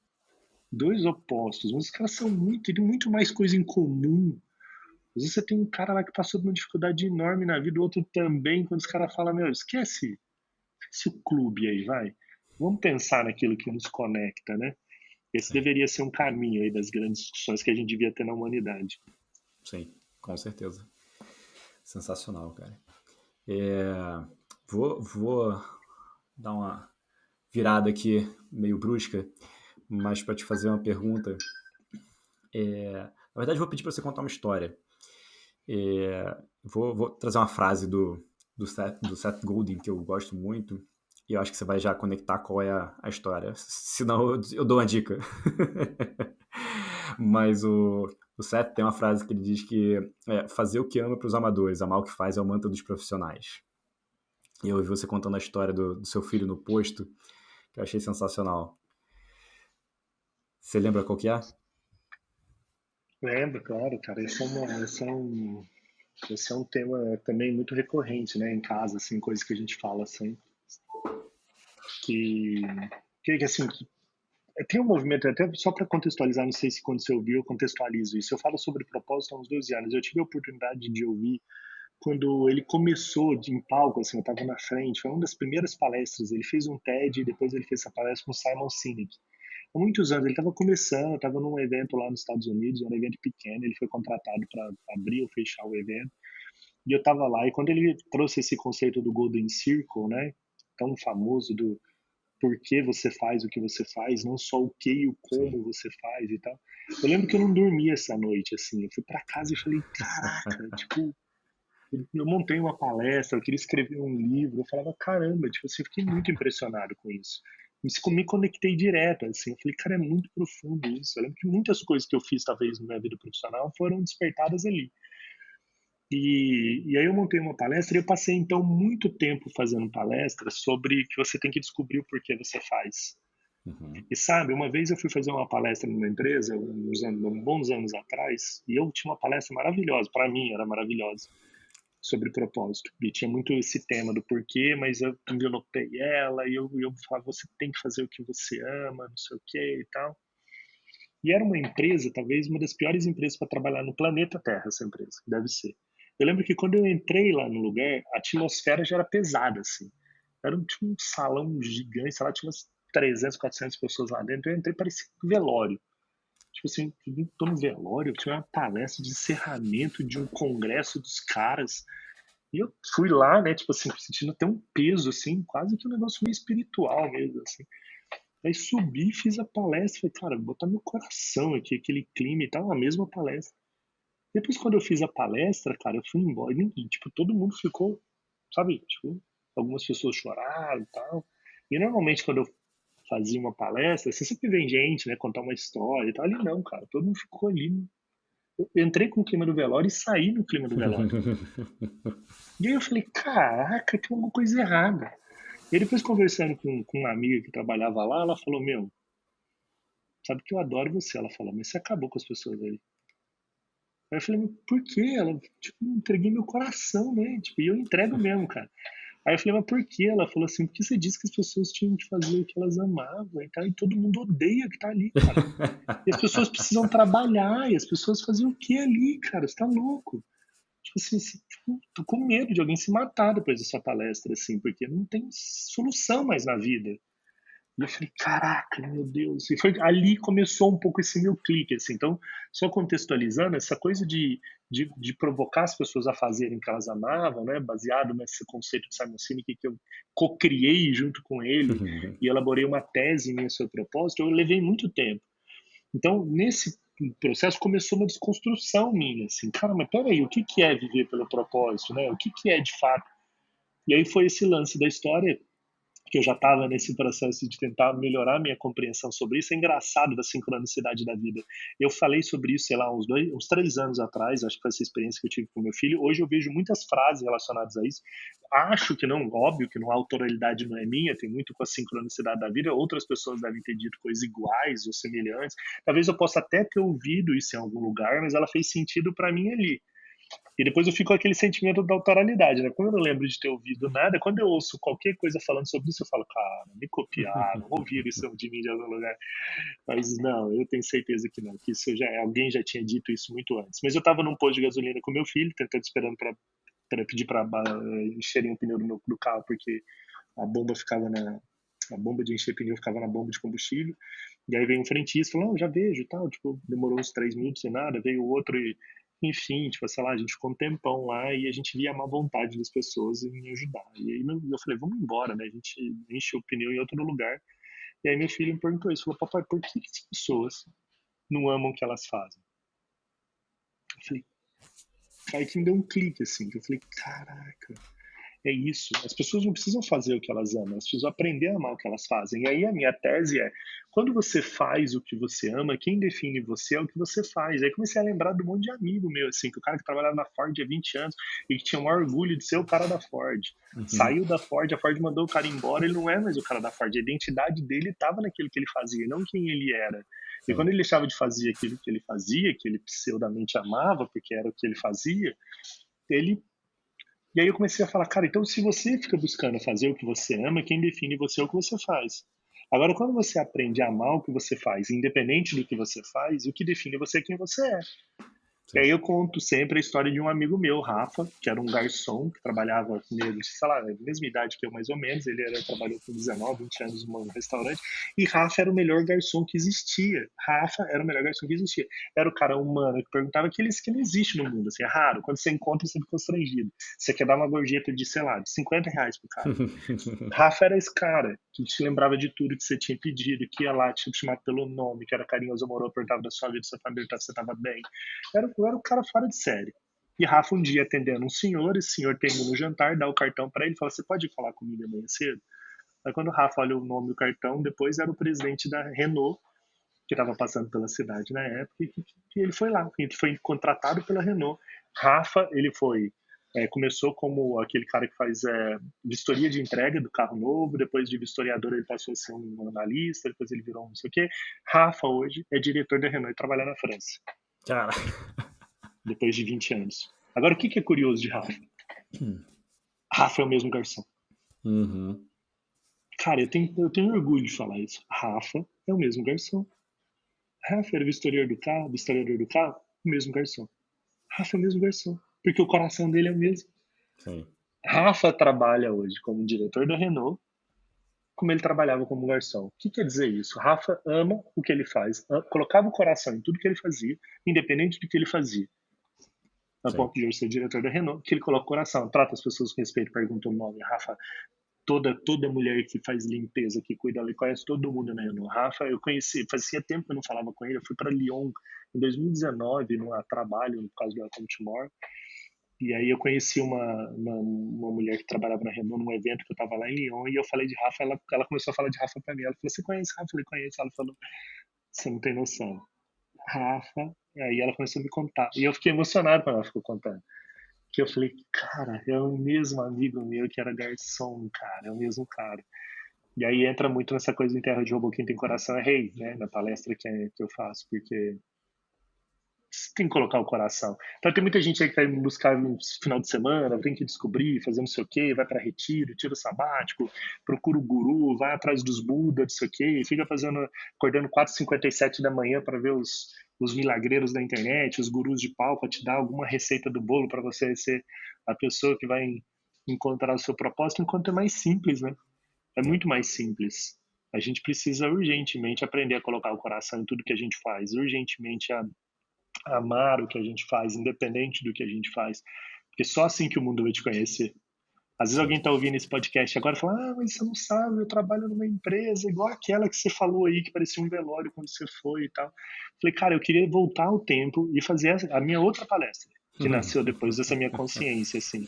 dois opostos, mas os caras são tem muito mais coisa em comum. Às vezes você tem um cara lá que passou por uma dificuldade enorme na vida, o outro também, quando os caras falam, meu, esquece o clube aí, vai. Vamos pensar naquilo que nos conecta, né? Esse Sim, deveria ser um caminho aí das grandes discussões que a gente devia ter na humanidade. sim, com certeza. Sensacional, cara. É, vou dar uma virada aqui meio brusca, mas para te fazer uma pergunta. Na verdade, vou pedir para você contar uma história. Vou trazer uma frase do Seth Godin que eu gosto muito, e eu acho que você vai já conectar qual é a história. Senão eu dou uma dica. Mas o Seth tem uma frase que ele diz que fazer o que ama para os amadores, amar o que faz é o mantra dos profissionais. E eu ouvi você contando a história do seu filho no posto, que eu achei sensacional. Você lembra qual que é? Lembro, claro, cara. Esse é um tema também muito recorrente, né, em casa, assim, coisas que a gente fala assim, que, assim, tem um movimento, até só para contextualizar, não sei se quando você ouviu eu contextualizo isso. Eu falo sobre propósito há uns 12 anos. Eu tive a oportunidade de ouvir quando ele começou em palco, assim, eu estava na frente, foi uma das primeiras palestras. Ele fez um TED e depois ele fez essa palestra com Simon Sinek. Há muitos anos, ele estava começando, estava num evento lá nos Estados Unidos, um evento pequeno, ele foi contratado para abrir ou fechar o evento. E eu estava lá, e quando ele trouxe esse conceito do Golden Circle, né, tão famoso do por que você faz o que você faz, não só o que e o Sim. como você faz e tal. Eu lembro que eu não dormi essa noite, assim, eu fui para casa e falei, caraca, tipo, eu montei uma palestra, eu queria escrever um livro, eu falava, caramba, tipo assim, eu fiquei muito impressionado com isso. Me conectei direto, assim, eu falei, cara, é muito profundo isso. Eu lembro que muitas coisas que eu fiz, talvez, na minha vida profissional foram despertadas ali. E aí eu montei uma palestra e eu passei, então, muito tempo fazendo palestras sobre que você tem que descobrir o porquê você faz. Uhum. E sabe, uma vez eu fui fazer uma palestra numa empresa, uns bons anos atrás, e eu tinha uma palestra maravilhosa, para mim era maravilhosa, sobre propósito. E tinha muito esse tema do porquê, mas eu envelopei ela e eu falava, você tem que fazer o que você ama, não sei o que e tal. E era uma empresa, talvez uma das piores empresas para trabalhar no planeta Terra, essa empresa, deve ser. Eu lembro que quando eu entrei lá no lugar, a atmosfera já era pesada, assim. Tinha um salão gigante, sei lá, tinha umas 300, 400 pessoas lá dentro. Eu entrei, parecia um velório. Tipo assim, eu tô no velório, tinha uma palestra de encerramento de um congresso dos caras. E eu fui lá, né, tipo assim, sentindo até um peso, assim, quase que um negócio meio espiritual mesmo, assim. Aí subi, fiz a palestra, falei, cara, vou botar meu coração aqui, aquele clima e tal, a mesma palestra. Depois, quando eu fiz a palestra, cara, eu fui embora e, tipo, todo mundo ficou, sabe, tipo, algumas pessoas choraram e tal. E normalmente, quando eu fazia uma palestra, você sempre vem gente, né, contar uma história e tal. Ali não, cara, todo mundo ficou ali. Eu entrei com o clima do velório e saí no clima do velório. E aí eu falei, caraca, tem alguma coisa errada. E aí depois conversando com uma amiga que trabalhava lá, ela falou, meu, sabe que eu adoro você. Ela falou, mas você acabou com as pessoas aí. Aí eu falei, mas por quê? Ela, tipo, entreguei meu coração, né? Tipo, e eu entrego mesmo, cara. Aí eu falei, mas por quê? Ela falou assim, porque você disse que as pessoas tinham que fazer o que elas amavam e tal, e todo mundo odeia que tá ali, cara. E as pessoas precisam trabalhar, e as pessoas faziam o que ali, cara? Você tá louco? Tipo assim, tipo, tô com medo de alguém se matar depois dessa palestra, assim, porque não tem solução mais na vida. E eu falei, caraca, meu Deus. E foi ali começou um pouco esse meu clique, assim. Então, só contextualizando, essa coisa de provocar as pessoas a fazerem o que elas amavam, né? Baseado nesse conceito de Simon Sinek que eu co-criei junto com ele e elaborei uma tese minha sobre propósito, eu levei muito tempo. Então, nesse processo começou uma desconstrução minha, assim. Cara, mas peraí, o que que é viver pelo propósito, né? O que que é de fato? E aí foi esse lance da história que eu já estava nesse processo de tentar melhorar minha compreensão sobre isso. É engraçado da sincronicidade da vida. Eu falei sobre isso, sei lá, uns 3 anos atrás, acho que foi essa experiência que eu tive com meu filho. Hoje eu vejo muitas frases relacionadas a isso. Acho que não, óbvio que não, a autoralidade não é minha, tem muito com a sincronicidade da vida. Outras pessoas devem ter dito coisas iguais ou semelhantes. Talvez eu possa até ter ouvido isso em algum lugar, mas ela fez sentido para mim ali. E depois eu fico com aquele sentimento da autoralidade, né? Como eu não lembro de ter ouvido nada, quando eu ouço qualquer coisa falando sobre isso, eu falo, cara, me copiaram, ouviram isso de mim de algum lugar. Mas não, eu tenho certeza que não, que isso alguém já tinha dito isso muito antes. Mas eu tava num posto de gasolina com meu filho, tentando esperando para pedir para encherem o pneu do carro, porque a bomba ficava a bomba de encher pneu ficava na bomba de combustível. E aí veio um frentista, falou, não, já vejo e tal, tipo, demorou uns 3 minutos sem nada, veio outro e, enfim, tipo, sei lá, a gente ficou um tempão lá e a gente via a má vontade das pessoas em me ajudar. E aí eu falei, vamos embora, né, a gente enche o pneu em outro lugar. E aí meu filho me perguntou isso, falou, papai, por que as pessoas não amam o que elas fazem? Eu falei, aí que me deu um clique, assim, que eu falei, caraca, é isso. As pessoas não precisam fazer o que elas amam, elas precisam aprender a amar o que elas fazem. E aí a minha tese é, quando você faz o que você ama, quem define você é o que você faz. Aí comecei a lembrar de um monte de amigo meu, assim, que o cara que trabalhava na Ford há 20 anos e que tinha o maior orgulho de ser o cara da Ford. Uhum. Saiu da Ford, a Ford mandou o cara embora, ele não é mais o cara da Ford. A identidade dele estava naquilo que ele fazia, não quem ele era. E Sim. quando ele deixava de fazer aquilo que ele fazia, que ele pseudamente amava, porque era o que ele fazia, ele e aí eu comecei a falar, cara, então se você fica buscando fazer o que você ama, quem define você é o que você faz. Agora, quando você aprende a amar o que você faz, independente do que você faz, o que define você é quem você é. E Sim. aí eu conto sempre a história de um amigo meu, Rafa, que era um garçom que trabalhava comigo, sei lá, mesma idade que eu mais ou menos, trabalhou com 19, 20 anos num restaurante, e Rafa era o melhor garçom que existia. Rafa era o melhor garçom que existia. Era o cara humano que perguntava que não existe no mundo, assim, é raro, quando você encontra você fica constrangido. Você quer dar uma gorjeta de, sei lá, de R$ 50 pro cara. Rafa era esse cara que te lembrava de tudo que você tinha pedido, que ia lá te chamar pelo nome, que era carinhoso, amoroso, perguntava da sua vida, da sua família, se você estava bem. Era um cara fora de série. E Rafa um dia atendendo um senhor, esse senhor tem no jantar, dá o cartão para ele e fala: Você pode falar comigo amanhã cedo? Aí quando o Rafa olha o nome do cartão, depois era o presidente da Renault, que estava passando pela cidade na época, e ele foi lá, ele foi contratado pela Renault. Rafa, ele começou como aquele cara que faz vistoria de entrega do carro novo, depois de vistoriador ele passou a ser um analista, depois ele virou um não sei o quê. Rafa hoje é diretor da Renault e trabalha na França, Cara. depois de 20 anos. Agora, o que é curioso de Rafa? Rafa é o mesmo garçom. Uhum. Cara, eu tenho orgulho de falar isso. Rafa é o mesmo garçom. Rafa era vistoriador do carro, o mesmo garçom. Rafa é o mesmo garçom, porque o coração dele é o mesmo. Sim. Rafa trabalha hoje como diretor da Renault, como ele trabalhava como garçom. O que quer dizer isso? Rafa ama o que ele faz, colocava o coração em tudo que ele fazia, independente do que ele fazia. A Sim. ponto de hoje ser diretor da Renault, que ele coloca o coração, trata as pessoas com respeito, pergunta o nome. Rafa, toda mulher que faz limpeza, que cuida, ele conhece todo mundo na Renault. Rafa, eu conheci, fazia tempo que eu não falava com ele, eu fui para Lyon em 2019, num trabalho, por causa do Welcome to More. E aí eu conheci uma mulher que trabalhava na Renault num evento que eu estava lá em Lyon e eu falei de Rafa, ela começou a falar de Rafa para mim. Ela falou, você conhece Rafa? Eu falei, conheço. Ela falou, você não tem noção. Rafa, e aí ela começou a me contar. E eu fiquei emocionado quando ela ficou contando. Que eu falei, cara, é o mesmo amigo meu que era garçom, cara, é o mesmo cara. E aí entra muito nessa coisa em Terra de Robô, quem tem coração é rei, né? Na palestra que eu faço, porque você tem que colocar o coração. Então tem muita gente aí que vai me buscar no final de semana, tem que descobrir, fazer não sei o quê, vai para retiro, tira o sabático, procura o guru, vai atrás dos Buda, não sei o quê, fica acordando 4h57 da manhã para ver os milagreiros da internet, os gurus de pau para te dar alguma receita do bolo para você ser a pessoa que vai encontrar o seu propósito, enquanto é mais simples, né? É É. muito mais simples. A gente precisa urgentemente aprender a colocar o coração em tudo que a gente faz, urgentemente a amar o que a gente faz, independente do que a gente faz. Porque só assim que o mundo vai te conhecer. Às vezes Sim. alguém está ouvindo esse podcast agora e fala: Ah, mas você não sabe, eu trabalho numa empresa igual aquela que você falou aí, que parecia um velório quando você foi e tal. Falei, cara, eu queria voltar ao tempo e fazer a minha outra palestra, que nasceu depois dessa minha consciência, assim.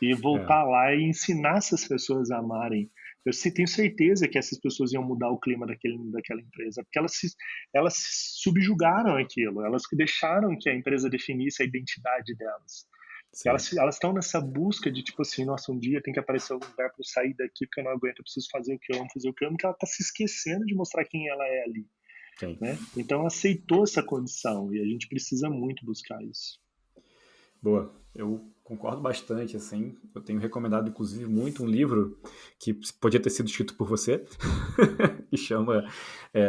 E É. voltar lá e ensinar essas pessoas a amarem. Eu tenho certeza que essas pessoas iam mudar o clima daquela empresa, porque elas se subjugaram aquilo, elas deixaram que a empresa definisse a identidade delas. Sim. Elas estão nessa busca de tipo assim, nossa, um dia tem que aparecer algum lugar para eu sair daqui porque eu não aguento, eu preciso fazer o que eu amo, fazer o que eu amo, que ela está se esquecendo de mostrar quem ela é ali, Sim. né? Então aceitou essa condição e a gente precisa muito buscar isso. Boa. Eu concordo bastante, assim. Eu tenho recomendado, inclusive, muito um livro que podia ter sido escrito por você, que chama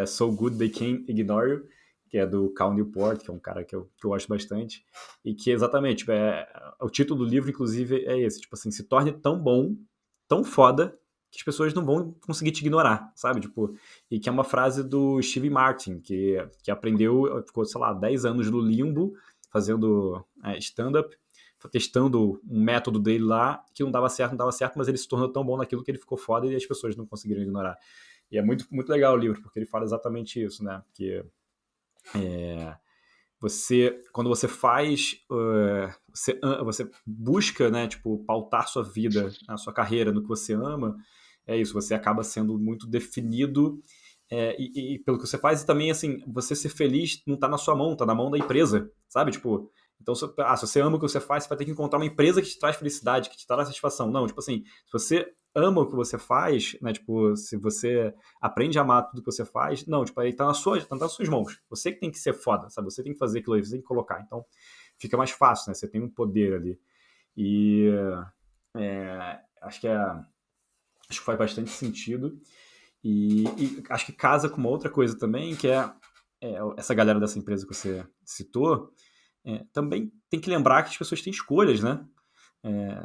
So Good They Can Ignore You, que é do Cal Newport, que é um cara que eu gosto bastante, e que exatamente, tipo, o título do livro, inclusive, é esse, tipo assim, se torne tão bom, tão foda, que as pessoas não vão conseguir te ignorar, sabe? Tipo, e que é uma frase do Steve Martin, que aprendeu, ficou, sei lá, 10 anos no limbo, fazendo stand-up, testando um método dele lá, que não dava certo, não dava certo, mas ele se tornou tão bom naquilo que ele ficou foda e as pessoas não conseguiram ignorar. E é muito, muito legal o livro, porque ele fala exatamente isso, né? Que quando você faz, você busca, né, tipo, pautar sua vida, a sua carreira no que você ama, é isso, você acaba sendo muito definido e pelo que você faz, e também, assim, você ser feliz não tá na sua mão, tá na mão da empresa, sabe? Tipo, então, se você ama o que você faz, você vai ter que encontrar uma empresa que te traz felicidade, que te traz satisfação. Não, tipo assim, se você ama o que você faz, né? Tipo, se você aprende a amar tudo que você faz, não, tipo, aí tá nas suas mãos. Você que tem que ser foda, sabe? Você tem que fazer aquilo aí, você tem que colocar. Então, fica mais fácil, né? Você tem um poder ali. E acho que faz bastante sentido. E acho que casa com uma outra coisa também, que essa galera dessa empresa que você citou, também tem que lembrar que as pessoas têm escolhas, né?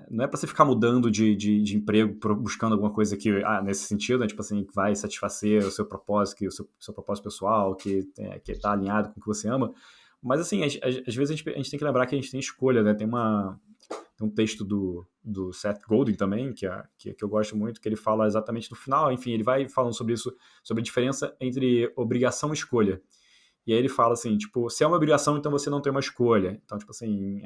Não é para você ficar mudando de emprego, buscando alguma coisa que, nesse sentido, né, tipo assim, que vai satisfazer o seu propósito, seu propósito pessoal, que tá alinhado com o que você ama. Mas, assim, às vezes a gente tem que lembrar que a gente tem escolha, né? Tem um texto do Seth Godin também, que eu gosto muito, que ele fala exatamente no final, enfim, ele vai falando sobre isso, sobre a diferença entre obrigação e escolha. E aí ele fala assim, tipo, se é uma obrigação, então você não tem uma escolha. Então, tipo assim,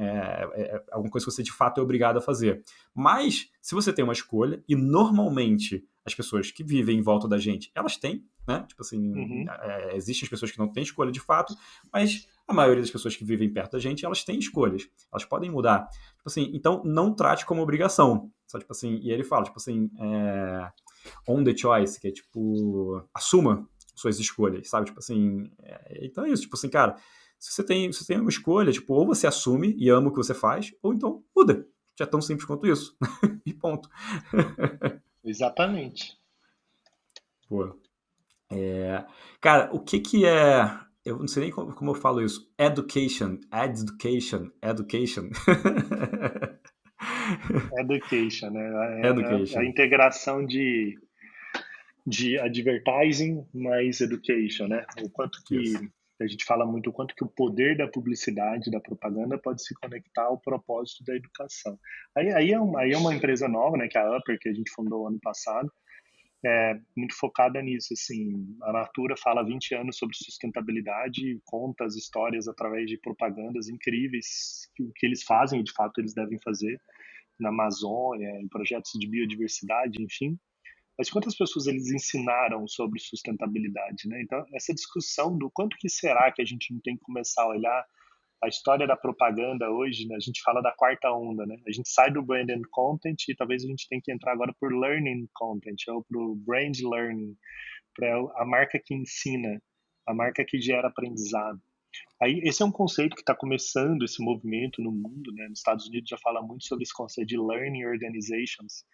alguma coisa que você de fato é obrigado a fazer. Mas, se você tem uma escolha, e normalmente as pessoas que vivem em volta da gente, elas têm, né? Tipo assim, Uhum. existem as pessoas que não têm escolha de fato, mas a maioria das pessoas que vivem perto da gente, elas têm escolhas. Elas podem mudar. Tipo assim, então não trate como obrigação. Só, tipo assim, e ele fala, tipo assim, on the choice, que é tipo, assuma suas escolhas, sabe? Tipo assim, então é isso, tipo assim, cara, se você tem uma escolha, tipo, ou você assume e ama o que você faz, ou então muda. Já é tão simples quanto isso. E ponto. Exatamente. Pô. Cara, o que é. Eu não sei nem como eu falo isso. Education. Education, né? A Education. integração de advertising mais education, né? O quanto que Isso. a gente fala muito, o quanto que o poder da publicidade, da propaganda pode se conectar ao propósito da educação. Aí é uma empresa nova, né? Que é a Upper, que a gente fundou ano passado, muito focada nisso, assim, a Natura fala há 20 anos sobre sustentabilidade, conta as histórias através de propagandas incríveis, que o que eles fazem, e de fato eles devem fazer na Amazônia, em projetos de biodiversidade, enfim. Mas quantas pessoas eles ensinaram sobre sustentabilidade, né? Então, essa discussão do quanto que será que a gente não tem que começar a olhar a história da propaganda hoje, né? A gente fala da quarta onda, né? A gente sai do brand and content e talvez a gente tenha que entrar agora por learning content ou para o brand learning, para a marca que ensina, a marca que gera aprendizado. Aí, esse é um conceito que está começando esse movimento no mundo, né? Nos Estados Unidos já fala muito sobre esse conceito de learning organizations,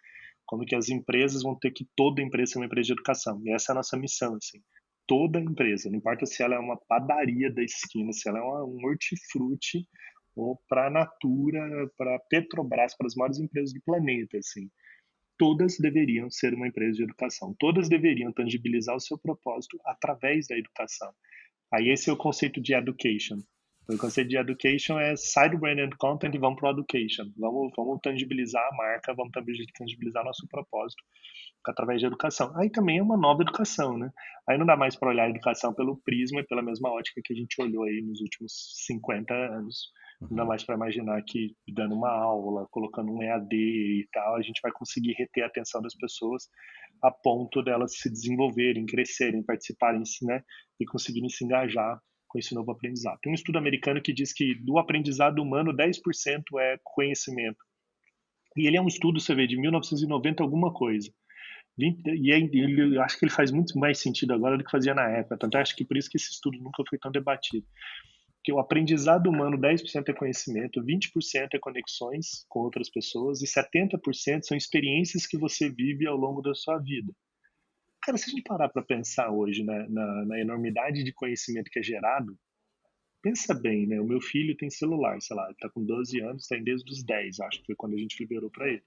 como que as empresas vão ter que toda empresa ser uma empresa de educação. E essa é a nossa missão, assim. Toda empresa, não importa se ela é uma padaria da esquina, se ela é um hortifruti, ou para a Natura, para a Petrobras, para as maiores empresas do planeta, assim. Todas deveriam ser uma empresa de educação. Todas deveriam tangibilizar o seu propósito através da educação. Aí esse é o conceito de education. O conceito de education é sai do brand and content e vamos para o education. Vamos tangibilizar a marca, vamos tangibilizar nosso propósito através de educação. Aí também é uma nova educação, né? Aí não dá mais para olhar a educação pelo prisma e pela mesma ótica que a gente olhou aí nos últimos 50 anos. Não dá Uhum. mais para imaginar que dando uma aula, colocando um EAD e tal, a gente vai conseguir reter a atenção das pessoas a ponto delas se desenvolverem, crescerem, participarem, né? E conseguirem se engajar com esse novo aprendizado. Tem um estudo americano que diz que do aprendizado humano, 10% é conhecimento. E ele é um estudo, você vê, de 1990 alguma coisa. Eu acho que ele faz muito mais sentido agora do que fazia na época. Tanto acho que por isso que esse estudo nunca foi tão debatido. que o aprendizado humano, 10% é conhecimento, 20% é conexões com outras pessoas e 70% são experiências que você vive ao longo da sua vida. Cara, se a gente parar para pensar hoje, né, na enormidade de conhecimento que é gerado, pensa bem, né? O meu filho tem celular, sei lá, ele tá com 12 anos, tem desde os 10, acho que foi quando a gente liberou para ele.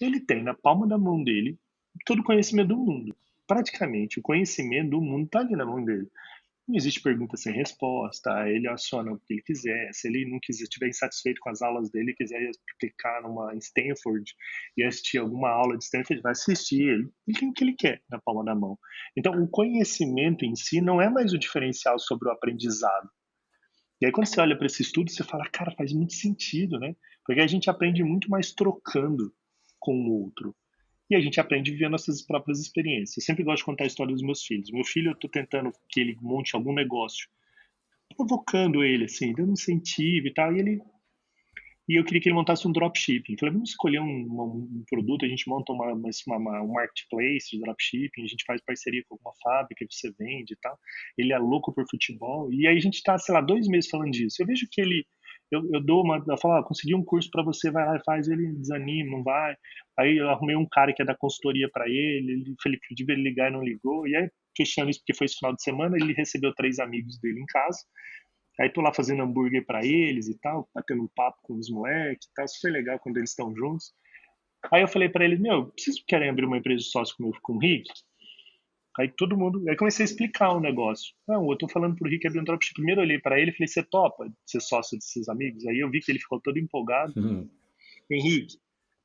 Ele tem na palma da mão dele todo o conhecimento do mundo. Praticamente, o conhecimento do mundo está ali na mão dele. Não existe pergunta sem resposta, ele aciona o que ele quiser. Se ele não quiser, estiver insatisfeito com as aulas dele, quiser clicar numa em Stanford e assistir alguma aula de Stanford, ele vai assistir. Ele tem o que ele quer na palma da mão. Então, o conhecimento em si não é mais o diferencial sobre o aprendizado. E aí, quando você olha para esse estudo, você fala, cara, faz muito sentido, né? Porque a gente aprende muito mais trocando com o outro. E a gente aprende vivendo nossas próprias experiências. Eu sempre gosto de contar a história dos meus filhos. Meu filho, eu estou tentando que ele monte algum negócio, provocando ele, assim, dando incentivo e tal. E eu queria que ele montasse um dropshipping. Falei, vamos escolher um produto, a gente monta um marketplace de dropshipping, a gente faz parceria com alguma fábrica que você vende e tal. Ele é louco por futebol. E aí a gente está, sei lá, 2 meses falando disso. Eu vejo que ele eu dou uma, eu falo, consegui um curso para você, vai lá e faz, ele desanima, não vai. Aí eu arrumei um cara que é da consultoria para ele pediu ele ligar e não ligou. E aí, questionando isso porque foi esse final de semana, ele recebeu 3 amigos dele em casa. Aí tô lá fazendo hambúrguer para eles e tal, batendo um papo com os moleques e tal, super legal quando eles estão juntos. Aí eu falei para eles, meu, vocês querem abrir uma empresa de sócio com o Rick? Aí todo mundo, aí comecei a explicar o negócio. Não, eu tô falando pro Rick abrir um dropship. Primeiro eu olhei para ele e falei, você topa ser sócio desses amigos? Aí eu vi que ele ficou todo empolgado. Uhum. Henrique,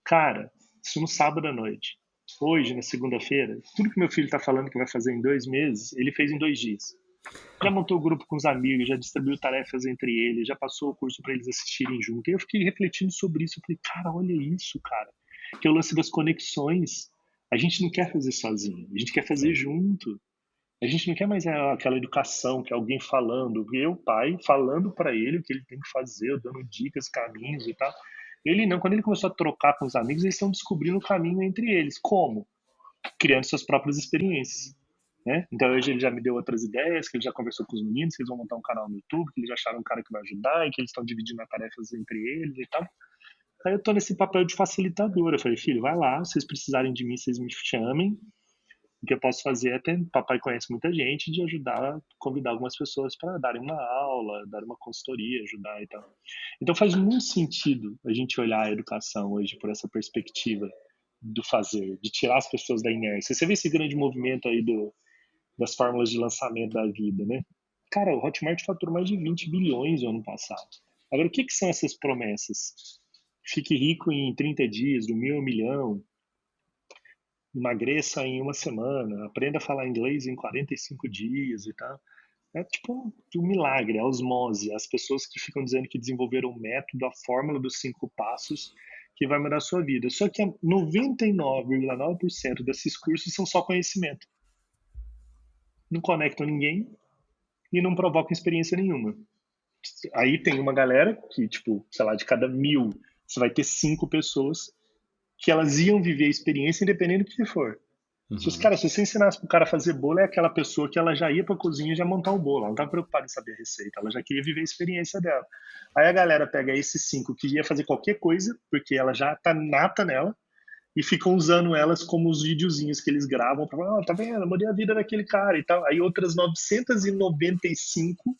cara, isso no sábado à noite. Hoje, na segunda-feira, tudo que meu filho tá falando que vai fazer em 2 meses, ele fez em 2 dias. Já montou o grupo com os amigos, já distribuiu tarefas entre eles, já passou o curso para eles assistirem junto. E eu fiquei refletindo sobre isso. Eu falei, cara, olha isso, cara. Que é o lance das conexões. A gente não quer fazer sozinho, a gente quer fazer Sim. junto. A gente não quer mais aquela educação que é alguém falando, eu, pai, falando para ele o que ele tem que fazer, dando dicas, caminhos e tal. Ele não, quando ele começou a trocar com os amigos, eles estão descobrindo o caminho entre eles. Como? Criando suas próprias experiências. Né? Então hoje ele já me deu outras ideias, que ele já conversou com os meninos, que eles vão montar um canal no YouTube, que eles já acharam um cara que vai ajudar, e que eles estão dividindo as tarefas entre eles e tal. Aí eu tô nesse papel de facilitador. Eu falei, filho, vai lá, se vocês precisarem de mim, vocês me chamem. O que eu posso fazer é ter, papai conhece muita gente, de ajudar, convidar algumas pessoas para darem uma aula, dar uma consultoria, ajudar e tal. Então faz muito sentido a gente olhar a educação hoje por essa perspectiva do fazer, de tirar as pessoas da inércia. Você vê esse grande movimento aí das fórmulas de lançamento da vida, né? Cara, o Hotmart faturou mais de 20 bilhões no ano passado. Agora, o que são essas promessas? Fique rico em 30 dias, do 1.000 ao 1.000.000, emagreça em uma semana, aprenda a falar inglês em 45 dias e tal. É tipo um milagre, a osmose. As pessoas que ficam dizendo que desenvolveram o método, a fórmula dos 5 passos que vai mudar a sua vida. Só que 99,9% desses cursos são só conhecimento. Não conectam ninguém e não provocam experiência nenhuma. Aí tem uma galera que, tipo, sei lá, de cada 1.000, você vai ter 5 pessoas que elas iam viver a experiência independente do que for. Uhum. Se você ensinasse pro cara a fazer bolo, é aquela pessoa que ela já ia pra cozinha e já montar o bolo. Ela não tá preocupada em saber a receita, ela já queria viver a experiência dela. Aí a galera pega esses 5 que ia fazer qualquer coisa, porque ela já tá nata nela, e ficam usando elas como os videozinhos que eles gravam pra falar, tá vendo, eu mudei a vida daquele cara e tal. Aí outras 995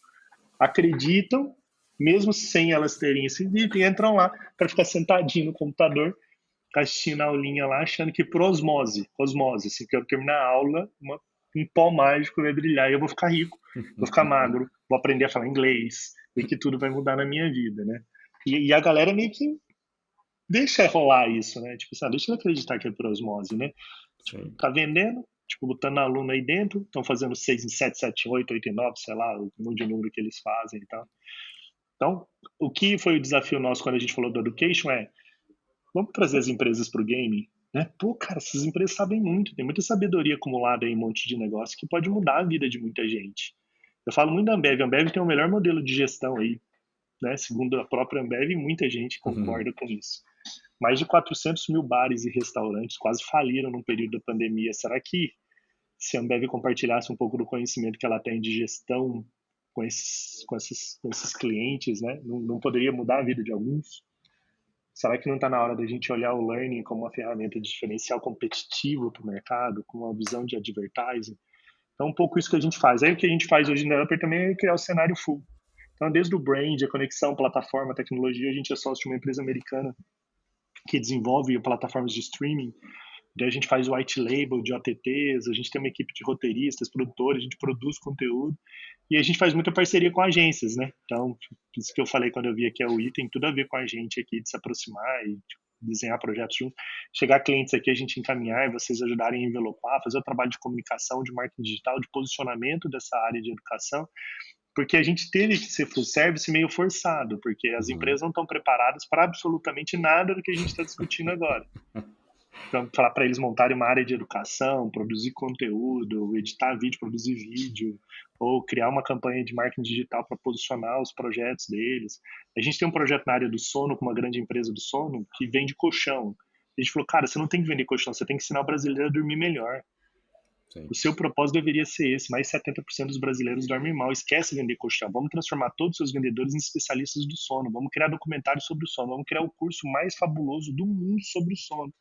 acreditam, mesmo sem elas terem esse vídeo, e entram lá para ficar sentadinho no computador, assistindo a aulinha lá, achando que por osmose, assim, que eu terminar a aula, um pó mágico vai brilhar e eu vou ficar rico, vou ficar magro, vou aprender a falar inglês, e que tudo vai mudar na minha vida, né? E a galera meio que deixa rolar isso, né? Tipo assim, deixa eu acreditar que é por osmose, né? Tipo, Sim. tá vendendo, tipo, botando aluno aí dentro, estão fazendo 6 em 7, 7 em 8, 8 em 9, sei lá, o número que eles fazem e tal. Então, o que foi o desafio nosso quando a gente falou do education é, vamos trazer as empresas para o game, né? Pô, cara, essas empresas sabem muito, tem muita sabedoria acumulada em um monte de negócio que pode mudar a vida de muita gente. Eu falo muito da Ambev, a Ambev tem o melhor modelo de gestão aí, né? Segundo a própria Ambev, muita gente Uhum. concorda com isso. Mais de 400 mil bares e restaurantes quase faliram no período da pandemia. Será que se a Ambev compartilhasse um pouco do conhecimento que ela tem de gestão com esses clientes, né? Não poderia mudar a vida de alguns? Será que não está na hora da gente olhar o learning como uma ferramenta de diferencial competitivo para o mercado, com uma visão de advertising? Então, um pouco isso que a gente faz. Aí o que a gente faz hoje na Upper também é criar o cenário full. Então, desde o brand, a conexão, plataforma, tecnologia, a gente é sócio de uma empresa americana que desenvolve plataformas de streaming. Daí a gente faz o white label de OTTs, a gente tem uma equipe de roteiristas, produtores, a gente produz conteúdo e a gente faz muita parceria com agências, né? Então, isso que eu falei quando eu vi aqui é o item, tudo a ver com a gente aqui, de se aproximar e desenhar projetos juntos. Chegar clientes aqui, a gente encaminhar e vocês ajudarem a envelopar, fazer o trabalho de comunicação, de marketing digital, de posicionamento dessa área de educação, porque a gente teve que ser full service meio forçado, porque as Uhum. empresas não estão preparadas para absolutamente nada do que a gente está discutindo agora. Então, falar para eles montarem uma área de educação, produzir conteúdo, editar vídeo, produzir vídeo, ou criar uma campanha de marketing digital para posicionar os projetos deles. A gente tem um projeto na área do sono com uma grande empresa do sono que vende colchão. A gente falou, cara, você não tem que vender colchão, você tem que ensinar o brasileiro a dormir melhor. Sim. O seu propósito deveria ser esse. Mais 70% dos brasileiros dormem mal. Esquece vender colchão. Vamos transformar todos os seus vendedores em especialistas do sono. Vamos criar documentários sobre o sono. Vamos criar o curso mais fabuloso do mundo sobre o sono.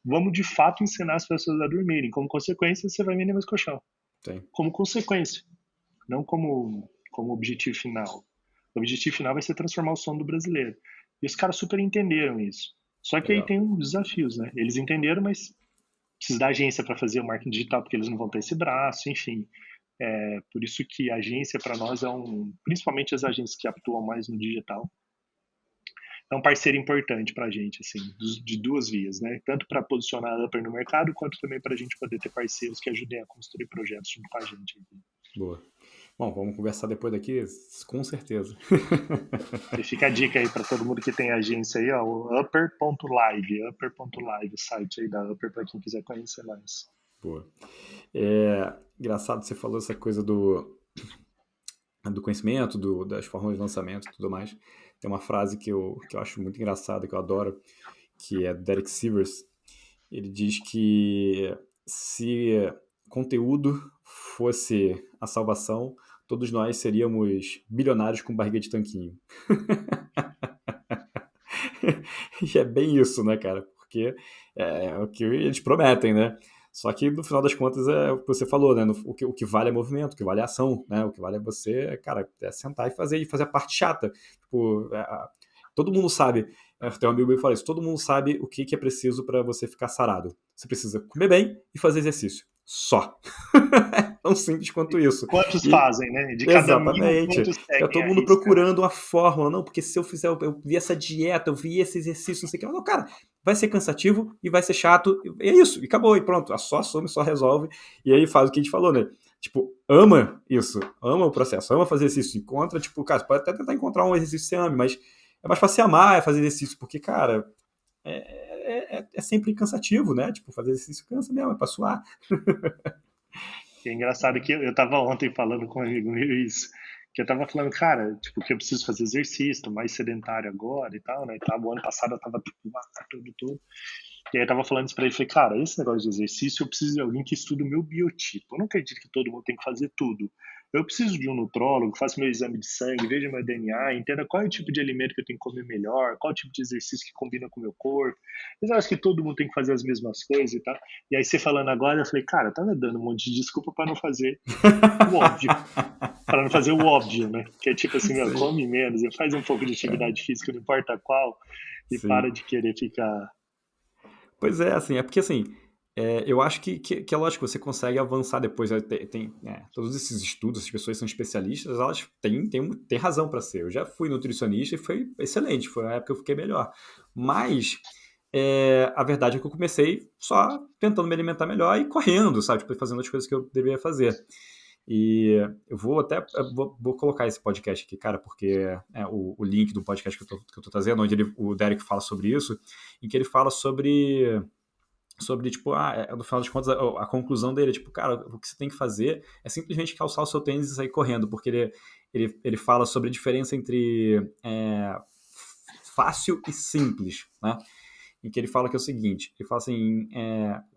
Vamos de fato ensinar as pessoas a dormirem. Como consequência, você vai vender mais colchão. Sim. Como consequência, não como objetivo final. O objetivo final vai ser transformar o sono do brasileiro. E os caras super entenderam isso. Só que aí Legal. tem uns desafios, né? Eles entenderam, mas precisa da agência para fazer o marketing digital, porque eles não vão ter esse braço, enfim. Por isso que a agência para nós principalmente as agências que atuam mais no digital, é um parceiro importante para a gente, assim, de duas vias, né? Tanto para posicionar a Upper no mercado, quanto também para a gente poder ter parceiros que ajudem a construir projetos junto com a gente. Boa. Bom, vamos conversar depois daqui, com certeza. E fica a dica aí para todo mundo que tem agência aí, ó, o upper.live, o site aí da Upper para quem quiser conhecer mais. Boa. Engraçado, você falou essa coisa do conhecimento, das formas de lançamento e tudo mais. Tem uma frase que eu acho muito engraçada, que eu adoro, que é do Derek Sivers. Ele diz que se conteúdo fosse a salvação, todos nós seríamos bilionários com barriga de tanquinho. E é bem isso, né, cara? Porque é o que eles prometem, né? Só que no final das contas é o que você falou, né? O que vale é movimento, o que vale é ação, né? O que vale é você, cara, sentar e fazer a parte chata. Tipo, todo mundo sabe, tem um amigo meu que fala isso, todo mundo sabe o que é preciso para você ficar sarado. Você precisa comer bem e fazer exercício. Só. Tão simples quanto isso. Quantos E fazem, né? De cada 1.000, exatamente. quantos Fica seguem todo a mundo risca, né? procurando uma fórmula. Não, porque se eu fizer, eu vi essa dieta, eu vi esse exercício, não sei o que. Não, cara, vai ser cansativo e vai ser chato. E é isso, e acabou, e pronto. Só assume, só resolve. E aí faz o que a gente falou, né? Tipo, ama isso, ama o processo, ama fazer exercício. Encontra, tipo, cara, você pode até tentar encontrar um exercício que você ame, mas é mais fácil você amar fazer exercício, porque, cara, é sempre cansativo, né? Tipo, fazer exercício cansa mesmo, é pra suar. E é engraçado que eu tava ontem falando com um amigo meu isso, que eu tava falando, cara, tipo, que eu preciso fazer exercício, tô mais sedentário agora e tal, né? E tava, o ano passado eu tava tipo, tudo. E aí eu tava falando isso pra ele, falei, cara, esse negócio de exercício, eu preciso de alguém que estude o meu biotipo. Eu não acredito que todo mundo tem que fazer tudo. Eu preciso de um nutrólogo, que faça meu exame de sangue, veja meu DNA, entenda qual é o tipo de alimento que eu tenho que comer melhor, qual é o tipo de exercício que combina com o meu corpo. Mas eu acho que todo mundo tem que fazer as mesmas coisas e tal. E aí você falando agora, eu falei, cara, tava dando um monte de desculpa para não fazer o óbvio. Para não fazer o óbvio, né? Que é tipo assim, meu, Sim, come menos, faz um pouco de atividade física, não importa qual, e para sim. de querer ficar. Pois é, assim, é porque assim, eu acho que é lógico, você consegue avançar depois. Todos esses estudos, as pessoas são especialistas, elas têm razão para ser. Eu já fui nutricionista e foi excelente, foi a época que eu fiquei melhor. Mas a verdade é que eu comecei só tentando me alimentar melhor e correndo, sabe? Tipo, fazendo as coisas que eu deveria fazer. E eu vou colocar esse podcast aqui, cara, porque o link do podcast que eu tô trazendo, onde o Derek fala sobre isso, em que ele fala sobre tipo, no final das contas, a conclusão dele é, tipo, cara, o que você tem que fazer é simplesmente calçar o seu tênis e sair correndo, porque ele fala sobre a diferença entre fácil e simples, né? Em que ele fala que é o seguinte, ele fala assim,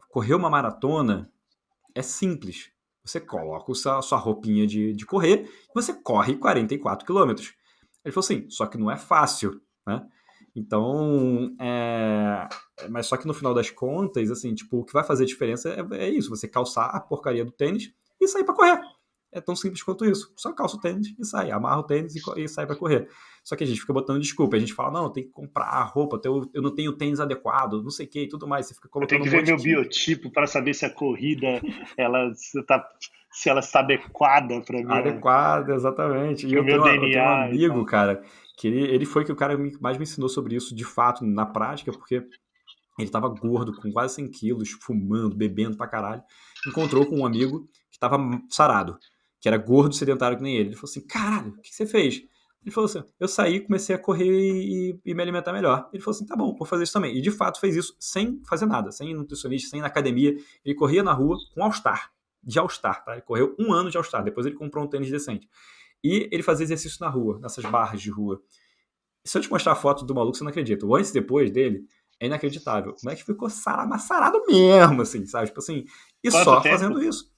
correr uma maratona é simples, você coloca a sua roupinha de correr e você corre 44 quilômetros. Ele falou assim, só que não é fácil, né? Então, mas só que no final das contas, assim, tipo, o que vai fazer diferença é isso, você calçar a porcaria do tênis e sair para correr. É tão simples quanto isso. Só calça o tênis e sai, amarra o tênis e sai para correr. Só que a gente fica botando desculpa, a gente fala, não, tem que comprar a roupa, eu não tenho tênis adequado, não sei o que e tudo mais. Você fica Eu tenho colocando que um ver monte meu de. biotipo para saber se a corrida ela tá, se ela está adequada para Adequada, exatamente. E o meu eu tenho um DNA e amigo, tal. cara, que ele foi que o cara mais me ensinou sobre isso de fato, na prática, porque ele tava gordo, com quase 100 quilos, fumando, bebendo pra caralho. Encontrou com um amigo que tava sarado, que era gordo, sedentário que nem ele. Ele falou assim: caralho, o que você fez? Ele falou assim: eu saí, comecei a correr e me alimentar melhor. Ele falou assim: tá bom, vou fazer isso também. E de fato fez isso sem fazer nada, sem nutricionista, sem ir na academia. Ele corria na rua com All-Star, de All-Star, tá? Ele correu 1 ano de All-Star, depois ele comprou um tênis decente. E ele fazia exercício na rua, nessas barras de rua. Se eu te mostrar a foto do maluco, você não acredita. O antes e depois dele é inacreditável. O moleque ficou sarado mesmo, assim, sabe? Tipo assim, e Quanto só tempo? fazendo isso.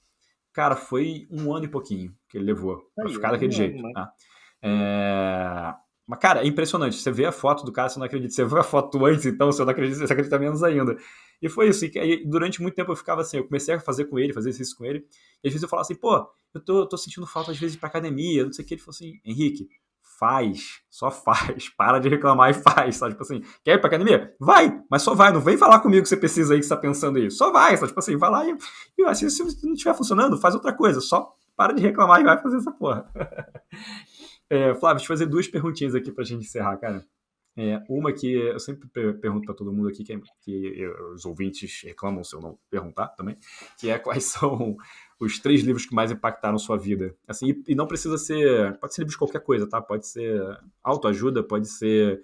Cara, foi 1 ano e pouquinho que ele levou pra Aí, ficar daquele um ano, jeito, né? tá? Mas, cara, é impressionante. Você vê a foto do cara, você não acredita. Você vê a foto do antes, então, você não acredita, você acredita menos ainda. E foi isso. E durante muito tempo eu ficava assim, eu comecei a fazer com ele, fazer exercício com ele. E às vezes eu falava assim, pô, eu tô sentindo falta às vezes de ir pra academia, não sei o que. Ele falou assim, Henrique, faz, só faz, para de reclamar e faz, sabe? Tipo assim, quer ir pra academia? Vai, mas só vai, não vem falar comigo que você precisa aí, que você tá pensando aí. Só vai, sabe? Tipo assim, vai lá e assim, se não estiver funcionando, faz outra coisa, só para de reclamar e vai fazer essa porra. Flávio, deixa eu fazer 2 perguntinhas aqui pra gente encerrar, cara. Uma que eu sempre pergunto para todo mundo aqui, os ouvintes reclamam se eu não perguntar também, que é quais são os 3 livros que mais impactaram sua vida. Assim, e não precisa ser, pode ser livro de qualquer coisa, tá? Pode ser autoajuda, pode ser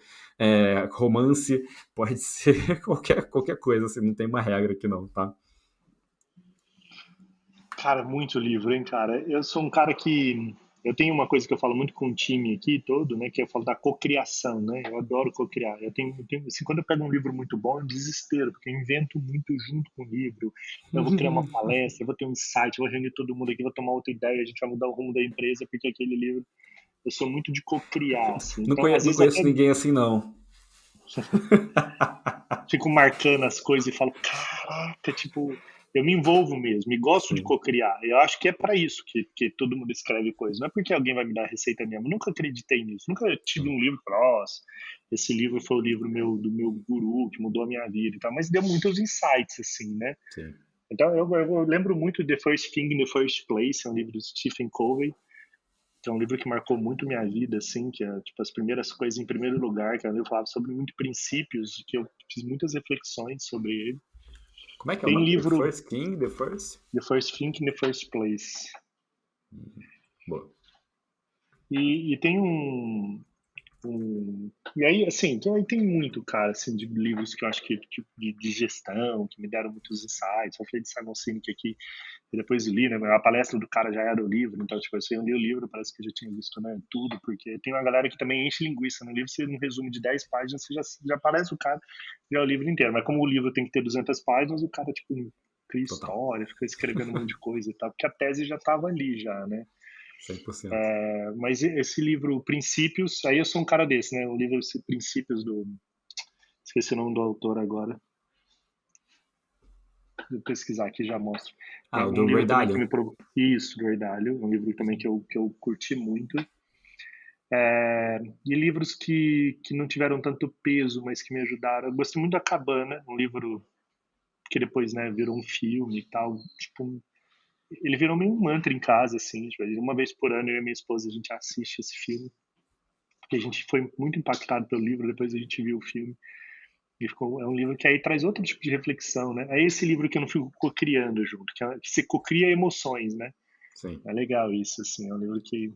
romance, pode ser qualquer coisa, assim, não tem uma regra aqui não, tá? Cara, muito livro, hein, cara? Eu sou um cara que. Eu tenho uma coisa que eu falo muito com o time aqui todo, né? Que eu falo da cocriação, né? Eu adoro cocriar. Assim, quando eu pego um livro muito bom, eu desespero, porque eu invento muito junto com o livro. Eu vou criar uma palestra, eu vou ter um insight, eu vou reunir todo mundo aqui, vou tomar outra ideia, a gente vai mudar o rumo da empresa, porque aquele livro. Eu sou muito de cocriar, assim. Então, às Não vezes até conheço ninguém assim, não. fico marcando as coisas e falo, caraca, tipo, eu me envolvo mesmo e gosto de Sim. co-criar. Eu acho que é para isso que todo mundo escreve coisa. Não é porque alguém vai me dar a receita mesmo. Nunca acreditei nisso. Nunca tive Sim. um livro e falei, nossa, esse livro foi o livro do meu guru que mudou a minha vida e tal. Mas deu muitos insights, assim, né? Sim. Então eu lembro muito de The First Thing in the First Place, é um livro do Stephen Covey, que é um livro que marcou muito minha vida, assim, que é tipo as primeiras coisas em primeiro lugar, que é um livro que falava sobre muitos princípios, que eu fiz muitas reflexões sobre ele. Como é que é o Tem nome? The livro First King, The First? The First Thing in the First Place. Boa. E tem e aí, assim, então, aí tem muito, cara, assim, de livros que eu acho que de gestão, que me deram muitos insights. Eu falei de Simon Sinek aqui, e depois li, né? A palestra do cara já era o livro, então, tipo, assim, eu li o livro, parece que eu já tinha visto, né, tudo, porque tem uma galera que também enche linguiça no livro, você, num resumo de 10 páginas, você já aparece o cara, já é o livro inteiro. Mas como o livro tem que ter 200 páginas, o cara, tipo, cria Total. história, fica escrevendo um monte de coisa e tal, porque a tese já estava ali, já, né? 100%. Mas esse livro Princípios, aí eu sou um cara desse, né? O livro Princípios do. Esqueci o nome do autor agora. Vou pesquisar aqui já mostro. É O um do Ray livro também que Dalio. me provou. Isso, do Herdalho. Um livro também que eu curti muito. E livros que não tiveram tanto peso, mas que me ajudaram. Eu gostei muito da Cabana, um livro que depois, né, virou um filme e tal. Tipo, ele virou meio um mantra em casa, assim. Tipo, uma vez por ano eu e minha esposa a gente assiste esse filme. Porque a gente foi muito impactado pelo livro, depois a gente viu o filme. E ficou, é um livro que aí traz outro tipo de reflexão, né? É esse livro que eu não fico cocriando junto, que você cocria emoções, né? Sim. É legal isso, assim, é um livro que...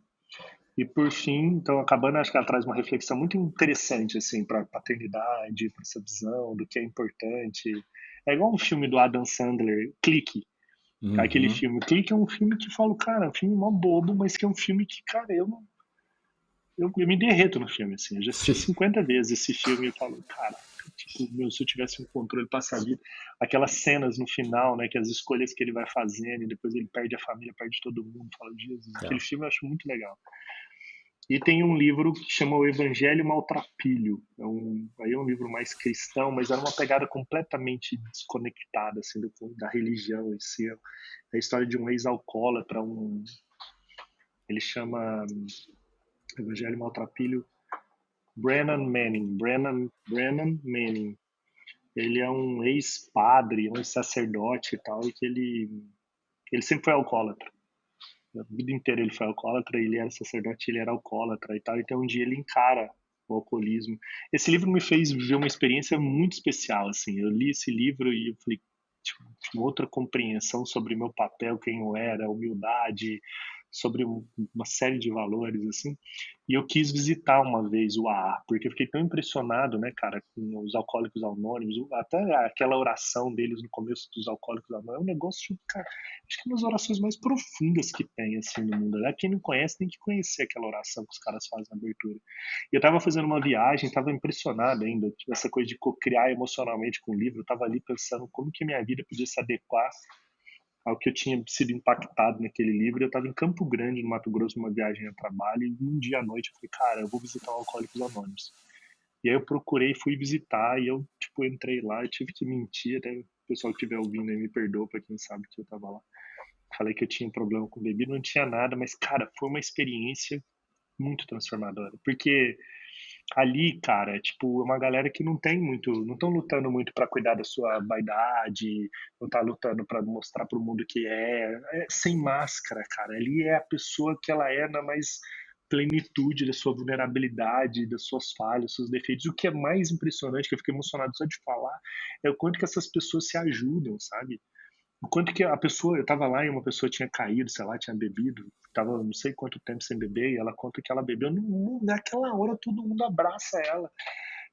E por fim, então, acabando, acho que ela traz uma reflexão muito interessante, assim, para paternidade, para essa visão do que é importante. É igual um filme do Adam Sandler, Clique. Aquele Uhum. filme. Clique é um filme que eu falo, cara, é um filme mó bobo, mas que é um filme que, cara, eu me derreto no filme, assim. Eu já assisti Sim. 50 vezes esse filme e eu falo, cara, tipo, meu, se eu tivesse um controle passar a vida, aquelas cenas no final, né, que as escolhas que ele vai fazendo e depois ele perde a família, perde todo mundo, fala, Jesus, aquele É. filme eu acho muito legal. E tem um livro que chama O Evangelho Maltrapilho. Aí é um livro mais cristão, mas era uma pegada completamente desconectada assim, da religião em si. É a história de um ex-alcoólatra, ele chama Evangelho Maltrapilho Brennan Manning. Ele é um ex-padre, um ex-sacerdote e tal, e que ele sempre foi alcoólatra. A vida inteira ele foi alcoólatra, ele era sacerdote, ele era alcoólatra e tal. Então um dia ele encara o alcoolismo. Esse livro me fez viver uma experiência muito especial, assim. Eu li esse livro e eu falei, tipo, uma outra compreensão sobre meu papel, quem eu era, humildade, sobre uma série de valores, assim. E eu quis visitar uma vez o AA, porque eu fiquei tão impressionado, né, cara, com os Alcoólicos Anônimos, até aquela oração deles no começo dos Alcoólicos Anônimos, é um negócio, cara, acho que é uma das orações mais profundas que tem, assim, no mundo. Né? Quem não conhece tem que conhecer aquela oração que os caras fazem na abertura. E eu tava fazendo uma viagem, tava impressionado ainda, tipo, essa coisa de co-criar emocionalmente com o livro, eu tava ali pensando como que minha vida podia se adequar ao que eu tinha sido impactado naquele livro. Eu estava em Campo Grande, no Mato Grosso, numa viagem a trabalho, e um dia à noite eu falei, cara, eu vou visitar o Alcoólicos Anônimos. E aí eu procurei, fui visitar, e eu, tipo, entrei lá, eu tive que mentir, até o pessoal que estiver ouvindo aí me perdoa pra quem sabe que eu tava lá. Falei que eu tinha um problema com bebida, não tinha nada, mas, cara, foi uma experiência muito transformadora. Porque ali, cara, tipo, é uma galera que não tem muito, não estão lutando muito para cuidar da sua vaidade, não tá lutando para mostrar para o mundo que é sem máscara, cara. Ali é a pessoa que ela é na mais plenitude da sua vulnerabilidade, das suas falhas, dos seus defeitos. O que é mais impressionante, que eu fiquei emocionado só de falar, é o quanto que essas pessoas se ajudam, sabe? O quanto que a pessoa, eu tava lá e uma pessoa tinha caído, sei lá, tinha bebido, tava não sei quanto tempo sem beber, e ela conta que ela bebeu, naquela hora todo mundo abraça ela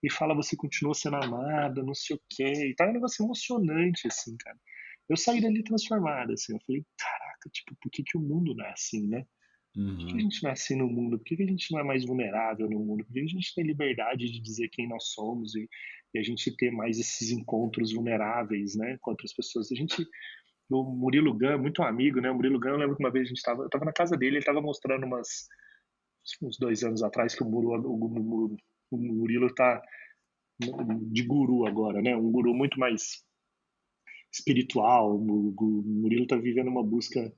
e fala, você continua sendo amada, não sei o quê, e tá um negócio emocionante, assim, cara. Eu saí dali transformada, assim, eu falei, caraca, tipo, por que que o mundo não é assim, né? Por que que a Uhum. gente não é assim no mundo? Por que que a gente não é mais vulnerável no mundo? Por que que a gente tem liberdade de dizer quem nós somos e a gente ter mais esses encontros vulneráveis, né, com outras pessoas? A gente o Murilo Gun, muito amigo, né? O Murilo Gun, eu lembro que uma vez eu tava na casa dele, ele tava mostrando uns 2 anos atrás que o Murilo tá de guru agora, né? Um guru muito mais espiritual. O Murilo tá vivendo uma busca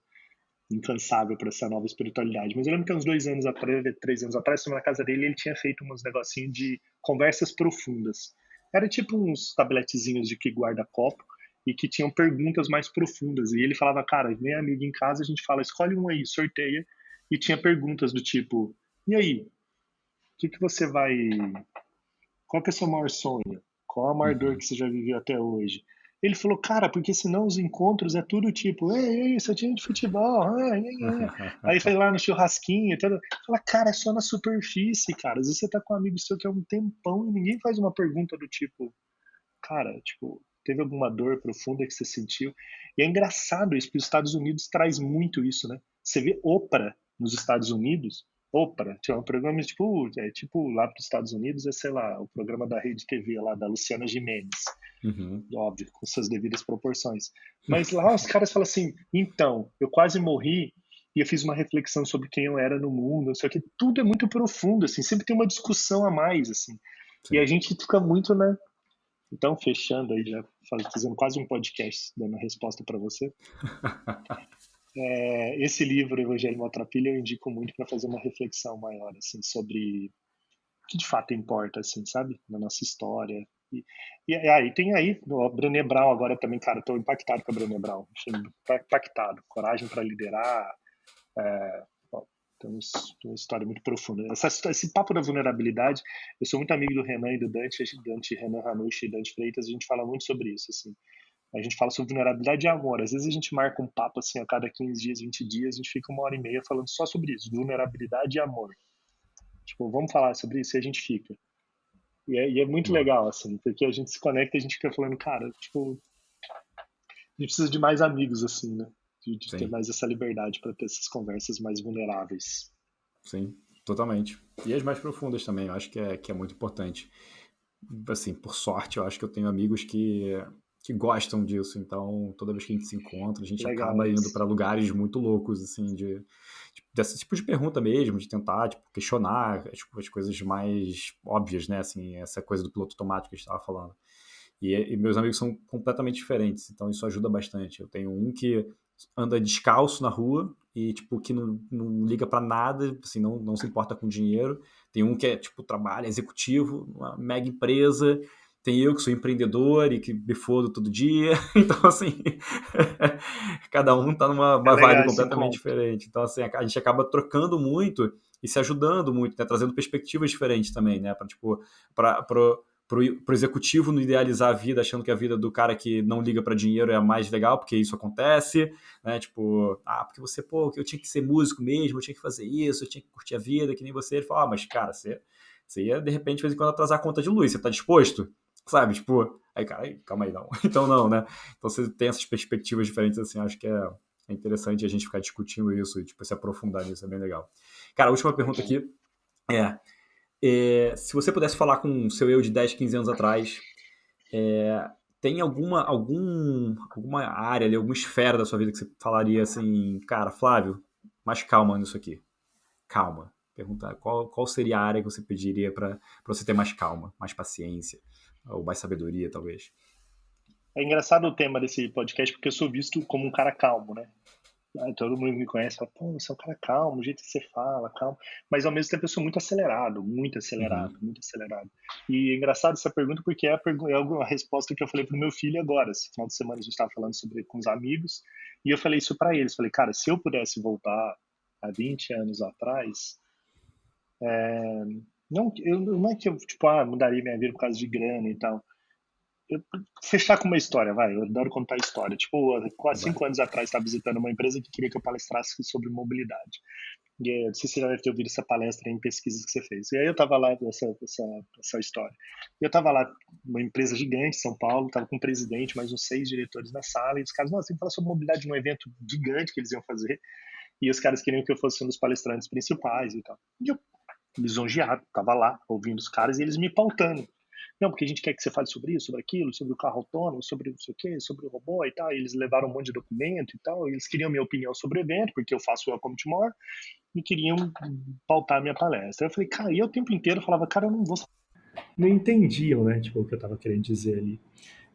incansável para essa nova espiritualidade. Mas eu lembro que uns 2 anos atrás, 3 anos atrás, na casa dele, ele tinha feito uns negocinhos de conversas profundas. Era tipo uns tabletezinhos de que guarda copo e que tinham perguntas mais profundas. E ele falava, cara, vem amigo em casa, a gente fala, escolhe um aí, sorteia. E tinha perguntas do tipo, e aí, o que que você vai... Qual que é o seu maior sonho? Qual a maior dor Uhum. que você já viveu até hoje? Ele falou, cara, porque senão os encontros é tudo tipo, ei, seu time de futebol, ei. Aí foi lá no churrasquinho, tudo. Fala, cara, é só na superfície, cara. Às vezes você tá com um amigo seu que é um tempão e ninguém faz uma pergunta do tipo, cara, tipo, teve alguma dor profunda que você sentiu? E é engraçado isso, porque os Estados Unidos traz muito isso, né? Você vê Oprah nos Estados Unidos, Oprah, tinha um programa tipo, tipo lá para os Estados Unidos, é, sei lá, o programa da Rede TV lá, da Luciana Gimenez, Uhum. óbvio, com suas devidas proporções. Mas lá os caras falam assim, então, eu quase morri e eu fiz uma reflexão sobre quem eu era no mundo, só que tudo é muito profundo, assim, sempre tem uma discussão a mais, assim. E a Sim. gente fica muito, né, então, fechando aí, já fazendo quase um podcast dando a resposta para você. Esse livro, Evangelho Maltrapilho, eu indico muito para fazer uma reflexão maior, assim, sobre o que de fato importa, assim, sabe? Na nossa história. E tem aí, a Brené Brown agora também, cara, estou impactado com a Brené Brown. Impactado. Coragem para liderar. Ó, tem uma história muito profunda. Esse papo da vulnerabilidade, eu sou muito amigo do Renan e do Dante Renan Ranucci e Dante Freitas, a gente fala muito sobre isso, assim. A gente fala sobre vulnerabilidade e amor. Às vezes a gente marca um papo assim a cada 15 dias, 20 dias, a gente fica 1 hora e meia falando só sobre isso, vulnerabilidade e amor. Tipo, vamos falar sobre isso e a gente fica. E é muito Boa. legal, assim, porque a gente se conecta e a gente fica falando, cara, tipo, a gente precisa de mais amigos, assim, né? De ter Sim, mais essa liberdade para ter essas conversas mais vulneráveis. sim, totalmente. E as mais profundas também, eu acho que é muito importante. assim, por sorte, eu acho que eu tenho amigos que gostam disso, então toda vez que a gente se encontra, a gente Legal acaba indo isso. para lugares muito loucos, assim, desse tipo de pergunta mesmo, de tentar, tipo, questionar as coisas mais óbvias, né, assim, essa coisa do piloto automático que a gente estava falando. E meus amigos são completamente diferentes, então isso ajuda bastante. Eu tenho um que anda descalço na rua e, tipo, que não liga pra nada, assim, não se importa com dinheiro. Tem um que é, tipo, trabalha executivo, uma mega empresa. Tem eu que sou empreendedor e que me fodo todo dia. Então, assim, cada um tá numa É uma vibe legal esse completamente encontro. diferente. Então, assim, a gente acaba trocando muito e se ajudando muito, né? Trazendo perspectivas diferentes também, né? Pra, tipo, pro executivo não idealizar a vida, achando que a vida do cara que não liga para dinheiro é a mais legal, porque isso acontece, né? Tipo, porque você, pô, eu tinha que ser músico mesmo, eu tinha que fazer isso, eu tinha que curtir a vida, que nem você. Ele fala, mas cara, você ia de repente, de vez em quando, atrasar a conta de luz, você tá disposto? Sabe, tipo, aí, cara, calma aí, não. Então, não, né? Então, você tem essas perspectivas diferentes, assim, acho que é interessante a gente ficar discutindo isso e, tipo, se aprofundar nisso, é bem legal. Cara, a última pergunta Legal. aqui é, se você pudesse falar com o seu eu de 10, 15 anos atrás, tem alguma área ali, alguma esfera da sua vida que você falaria assim, cara, Flávio, mais calma nisso aqui. Calma. Perguntar qual seria a área que você pediria para você ter mais calma, mais paciência, ou mais sabedoria, talvez. É engraçado o tema desse podcast porque eu sou visto como um cara calmo, né? Todo mundo me conhece, fala, pô, você é um cara calmo, o jeito que você fala, calmo. Mas ao mesmo tempo eu sou muito acelerado, muito acelerado, Uhum. muito acelerado. E é engraçado essa pergunta porque é a resposta que eu falei pro meu filho agora. Esse final de semana a gente estava falando sobre com os amigos e eu falei isso para eles. Falei, cara, se eu pudesse voltar há 20 anos atrás, não é que eu tipo, mudaria minha vida por causa de grana e tal. Eu, fechar com uma história, vai. Eu adoro contar história. Tipo, há quase Vai. 5 anos atrás, estava visitando uma empresa que queria que eu palestrasse sobre mobilidade. E não sei se você já deve ter ouvido essa palestra em pesquisas que você fez. E aí eu estava lá, essa história. E eu estava lá, uma empresa gigante, São Paulo, estava com o presidente, mais uns 6 diretores na sala, e os caras, nossa, tem que falar sobre mobilidade num evento gigante que eles iam fazer. E os caras queriam que eu fosse um dos palestrantes principais e tal. E eu, lisonjeado, estava lá, ouvindo os caras e eles me pautando. Não, porque a gente quer que você fale sobre isso, sobre aquilo, sobre o carro autônomo, sobre não sei o quê, sobre o robô e tal. E eles levaram um monte de documento e tal. E eles queriam minha opinião sobre o evento, porque eu faço Welcome to More, e queriam pautar minha palestra. Eu falei, cara, e eu o tempo inteiro falava, cara, eu não vou. Não entendiam, né, tipo, o que eu estava querendo dizer ali.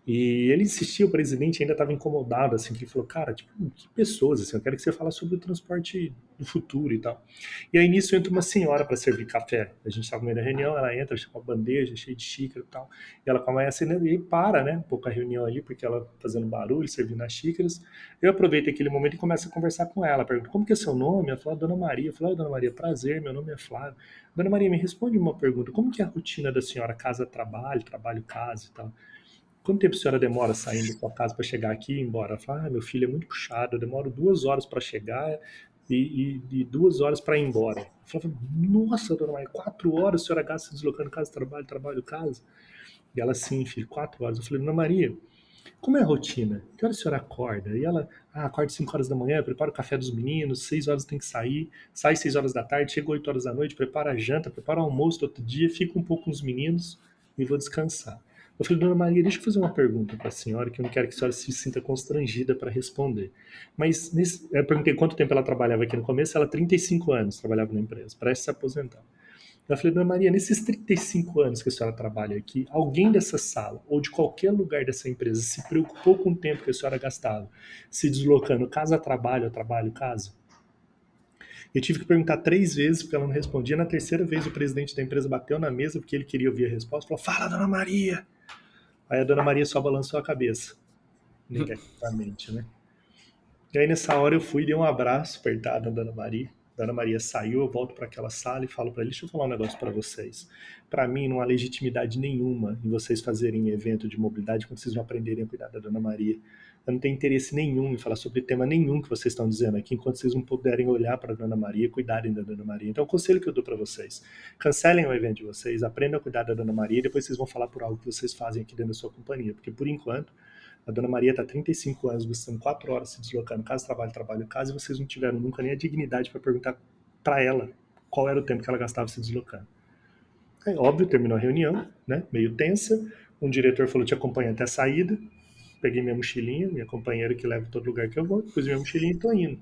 E ele insistia, o presidente ainda estava incomodado, assim, que ele falou, cara, tipo, que pessoas, assim, eu quero que você fale sobre o transporte do futuro e tal. E aí nisso entra uma senhora para servir café. A gente estava no meio da reunião, ela entra, com uma bandeja cheia de xícara e tal. E ela começa e para, né, um pouco a reunião ali, porque ela fazendo barulho, servindo as xícaras. Eu aproveito aquele momento e começo a conversar com ela. Pergunto, como que é seu nome? Ela fala, Dona Maria. Eu falo, Dona Maria, prazer, meu nome é Flávio. Dona Maria, me responde uma pergunta. Como que é a rotina da senhora? Casa-trabalho, trabalho-casa e tal? Quanto tempo a senhora demora saindo da sua casa para chegar aqui e ir embora? Ela fala, meu filho é muito puxado, eu demoro 2 horas para chegar e 2 horas para ir embora. Eu falava, nossa, dona Maria, 4 horas a senhora gasta se deslocando casa, trabalho, trabalho, casa? E ela, sim, filho, 4 horas. Eu falei, dona Maria, como é a rotina? Que hora a senhora acorda? E ela, acorda 5 horas da manhã, prepara o café dos meninos, 6 horas tem que sair, sai 6 horas da tarde, chega 8 horas da noite, prepara a janta, prepara o almoço do outro dia, fica um pouco com os meninos e vou descansar. Eu falei, dona Maria, deixa eu fazer uma pergunta para a senhora, que eu não quero que a senhora se sinta constrangida para responder. Mas eu perguntei quanto tempo ela trabalhava aqui no começo, ela 35 anos trabalhava na empresa, parece se aposentar. Eu falei, dona Maria, nesses 35 anos que a senhora trabalha aqui, alguém dessa sala ou de qualquer lugar dessa empresa se preocupou com o tempo que a senhora gastava se deslocando casa a trabalho, casa? Eu tive que perguntar 3 vezes porque ela não respondia. Na terceira vez, o presidente da empresa bateu na mesa porque ele queria ouvir a resposta. Falou, fala, dona Maria! Aí a dona Maria só balançou a cabeça, negativamente, né? E aí nessa hora eu fui e dei um abraço apertado na Dona Maria. Dona Maria saiu, eu volto para aquela sala e falo para ele, deixa eu falar um negócio para vocês. Para mim não há legitimidade nenhuma em vocês fazerem evento de mobilidade quando vocês não aprenderem a cuidar da Dona Maria. Eu não tenho interesse nenhum em falar sobre tema nenhum que vocês estão dizendo aqui, enquanto vocês não puderem olhar para a Dona Maria e cuidarem da Dona Maria. Então, o conselho que eu dou para vocês: cancelem o evento de vocês, aprendam a cuidar da Dona Maria e depois vocês vão falar por algo que vocês fazem aqui dentro da sua companhia. Porque, por enquanto, a Dona Maria está 35 anos, gastando 4 horas se deslocando, casa, trabalho, trabalho, casa, e vocês não tiveram nunca nem a dignidade para perguntar para ela qual era o tempo que ela gastava se deslocando. Aí, óbvio, terminou a reunião, né? Meio tensa. Um diretor falou: te acompanha até a saída. Peguei minha mochilinha, minha companheira que leva todo lugar que eu vou, pus minha mochilinha e tô indo.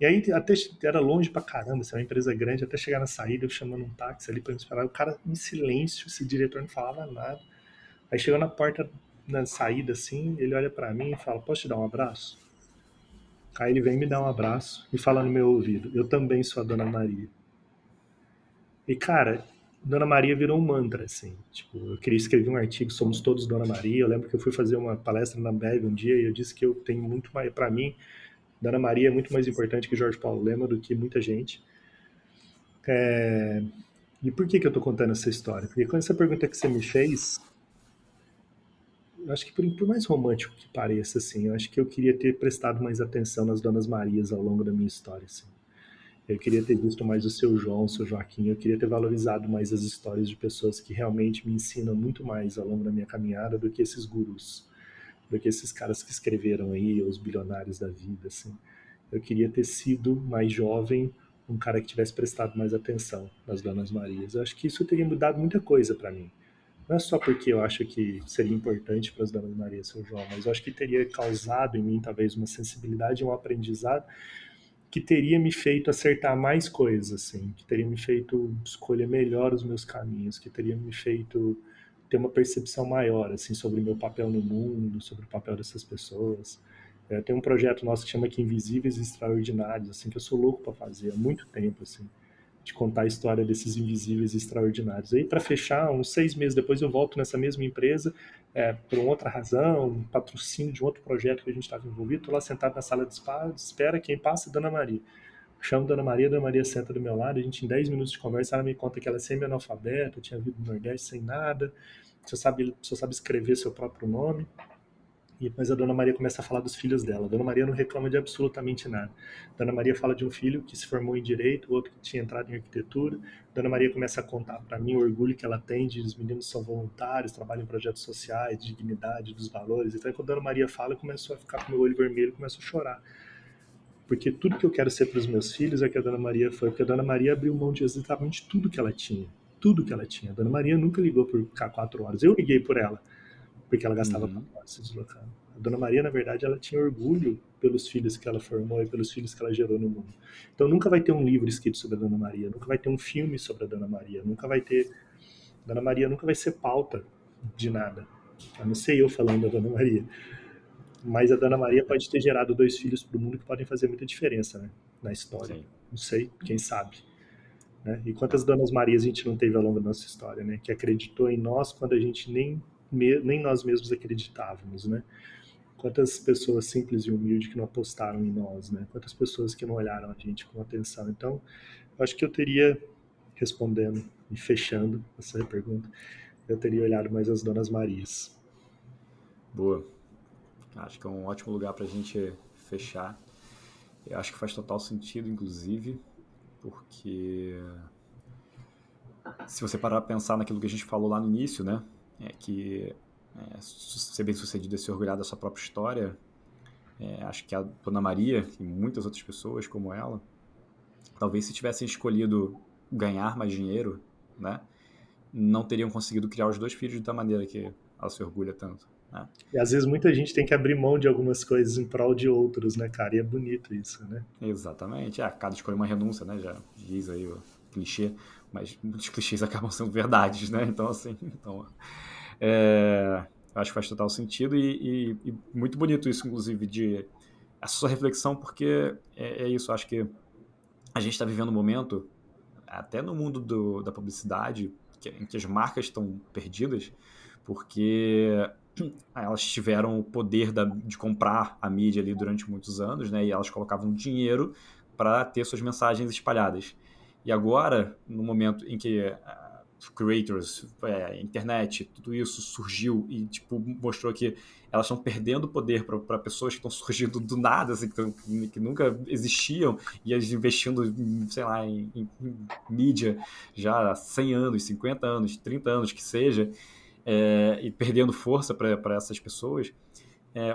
E aí até era longe pra caramba, assim, é uma empresa grande, até chegar na saída, eu chamando um táxi ali pra me esperar, o cara em silêncio, esse diretor não falava nada. Aí chegou na porta, na saída, assim, ele olha pra mim e fala: posso te dar um abraço? Aí ele vem me dar um abraço e fala no meu ouvido: eu também sou a Dona Maria. E, cara, Dona Maria virou um mantra, assim. Tipo, eu queria escrever um artigo, somos todos Dona Maria. Eu lembro que eu fui fazer uma palestra na Ambev um dia e eu disse que eu tenho muito mais, pra mim, Dona Maria é muito mais importante que Jorge Paulo Lema, do que muita gente. E por que eu tô contando essa história? Porque com essa pergunta que você me fez, eu acho que por mais romântico que pareça, assim, eu acho que eu queria ter prestado mais atenção nas Donas Marias ao longo da minha história, assim. Eu queria ter visto mais o seu João, o seu Joaquim, eu queria ter valorizado mais as histórias de pessoas que realmente me ensinam muito mais ao longo da minha caminhada do que esses gurus, do que esses caras que escreveram aí, os bilionários da vida, assim. Eu queria ter sido mais jovem, um cara que tivesse prestado mais atenção nas Donas Marias. Eu acho que isso teria mudado muita coisa para mim. Não é só porque eu acho que seria importante para as Donas Marias e São João, mas eu acho que teria causado em mim talvez uma sensibilidade e um aprendizado que teria me feito acertar mais coisas, assim, que teria me feito escolher melhor os meus caminhos, que teria me feito ter uma percepção maior, assim, sobre o meu papel no mundo, sobre o papel dessas pessoas. Tem um projeto nosso que chama aqui Invisíveis e Extraordinários, assim, que eu sou louco para fazer há muito tempo, assim, de contar a história desses invisíveis e extraordinários. Aí, para fechar, uns 6 meses depois, eu volto nessa mesma empresa, por uma outra razão, um patrocínio de um outro projeto que a gente estava envolvido. Estou lá sentado na sala de espera, quem passa é a Dona Maria. Chamo a Dona Maria senta do meu lado, a gente em 10 minutos de conversa, ela me conta que ela é semi-analfabeta, tinha vindo do Nordeste sem nada, só sabe escrever seu próprio nome. Mas a Dona Maria começa a falar dos filhos dela. A Dona Maria não reclama de absolutamente nada. A Dona Maria fala de um filho que se formou em Direito, o outro que tinha entrado em Arquitetura. A Dona Maria começa a contar para mim o orgulho que ela tem de os meninos são voluntários, trabalham em projetos sociais, de dignidade, dos valores. Então, quando a Dona Maria fala, eu começo a ficar com o meu olho vermelho, começo a chorar. Porque tudo que eu quero ser para os meus filhos é que a Dona Maria foi. Porque a Dona Maria abriu mão de exatamente tudo que ela tinha. Tudo que ela tinha. A Dona Maria nunca ligou por ficar 4 horas. Eu liguei por ela, porque ela gastava Uhum. 4 horas se deslocando. A Dona Maria, na verdade, ela tinha orgulho pelos filhos que ela formou e pelos filhos que ela gerou no mundo. Então nunca vai ter um livro escrito sobre a Dona Maria, nunca vai ter um filme sobre a Dona Maria, nunca vai ter. A Dona Maria nunca vai ser pauta de nada. A não ser eu falando da Dona Maria. Mas a Dona Maria pode ter gerado 2 filhos para o mundo que podem fazer muita diferença, né? Na história. Sim. Não sei, quem sabe. Né? E quantas Donas Marias a gente não teve ao longo da nossa história, né? Que acreditou em nós quando a gente nem nós mesmos acreditávamos, né? Quantas pessoas simples e humildes que não apostaram em nós, né? Quantas pessoas que não olharam a gente com atenção. Então, eu acho que eu teria, respondendo e fechando essa pergunta, eu teria olhado mais as Donas Marias. Boa. Acho que é um ótimo lugar para a gente fechar. Eu acho que faz total sentido, inclusive, porque se você parar para pensar naquilo que a gente falou lá no início, né, que ser bem sucedido é se orgulhar da sua própria história, acho que a Dona Maria e muitas outras pessoas como ela, talvez se tivessem escolhido ganhar mais dinheiro, né, não teriam conseguido criar os 2 filhos da maneira que ela se orgulha tanto. Né? E às vezes muita gente tem que abrir mão de algumas coisas em prol de outros, né, cara? E é bonito isso, né? Exatamente. Cada escolha é uma renúncia, né? Já diz aí o clichê, mas muitos clichês acabam sendo verdades, né? Então, assim, acho que faz total sentido e muito bonito isso, inclusive, de essa sua reflexão, porque é isso, acho que a gente está vivendo um momento, até no mundo da publicidade, em que as marcas estão perdidas, porque elas tiveram o poder de comprar a mídia ali durante muitos anos, né? E elas colocavam dinheiro para ter suas mensagens espalhadas. E agora, no momento em que creators, internet, tudo isso surgiu e tipo mostrou que elas estão perdendo poder para pessoas que estão surgindo do nada, assim, que nunca existiam, e elas investindo, sei lá, em mídia já há 100 anos, 50 anos, 30 anos que seja, e perdendo força para essas pessoas,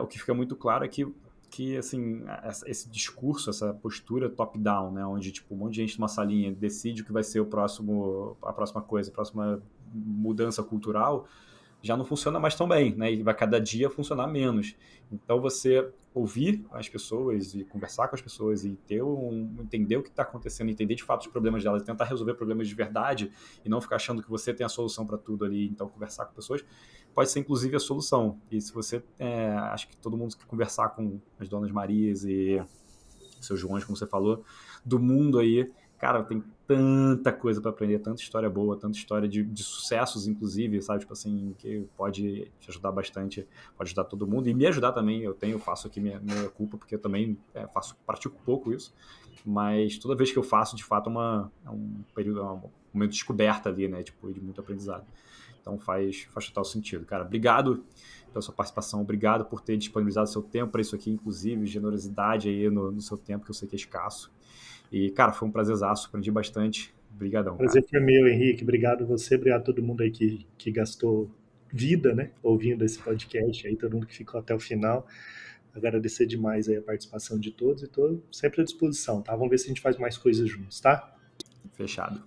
o que fica muito claro é que que, assim, esse discurso, essa postura top-down, né, onde, tipo, um monte de gente numa salinha decide o que vai ser a próxima coisa, a próxima mudança cultural, já não funciona mais tão bem, né? E vai cada dia funcionar menos. Então você ouvir as pessoas e conversar com as pessoas e entender o que está acontecendo, entender de fato os problemas delas, tentar resolver problemas de verdade e não ficar achando que você tem a solução para tudo ali. Então conversar com pessoas pode ser inclusive a solução. E se você, acho que todo mundo que conversar com as Donas Marias e seus Joões, como você falou, do mundo aí, cara, tem tanta coisa para aprender, tanta história boa, tanta história de sucessos, inclusive, sabe? Tipo assim, que pode te ajudar bastante, pode ajudar todo mundo e me ajudar também. Faço aqui minha culpa, porque eu também pratico pouco isso, mas toda vez que eu faço, de fato, é um período, um momento de descoberta ali, né? Tipo, de muito aprendizado. Então faz total sentido, cara. Obrigado pela sua participação, obrigado por ter disponibilizado seu tempo para isso aqui, inclusive, generosidade aí no seu tempo, que eu sei que é escasso. E, cara, foi um prazerzaço, aprendi bastante. Obrigadão, cara. Prazer foi meu, Henrique. Obrigado a você, obrigado a todo mundo aí que gastou vida, né, ouvindo esse podcast aí, todo mundo que ficou até o final. Agradecer demais aí a participação de todos e estou sempre à disposição, tá? Vamos ver se a gente faz mais coisas juntos, tá? Fechado.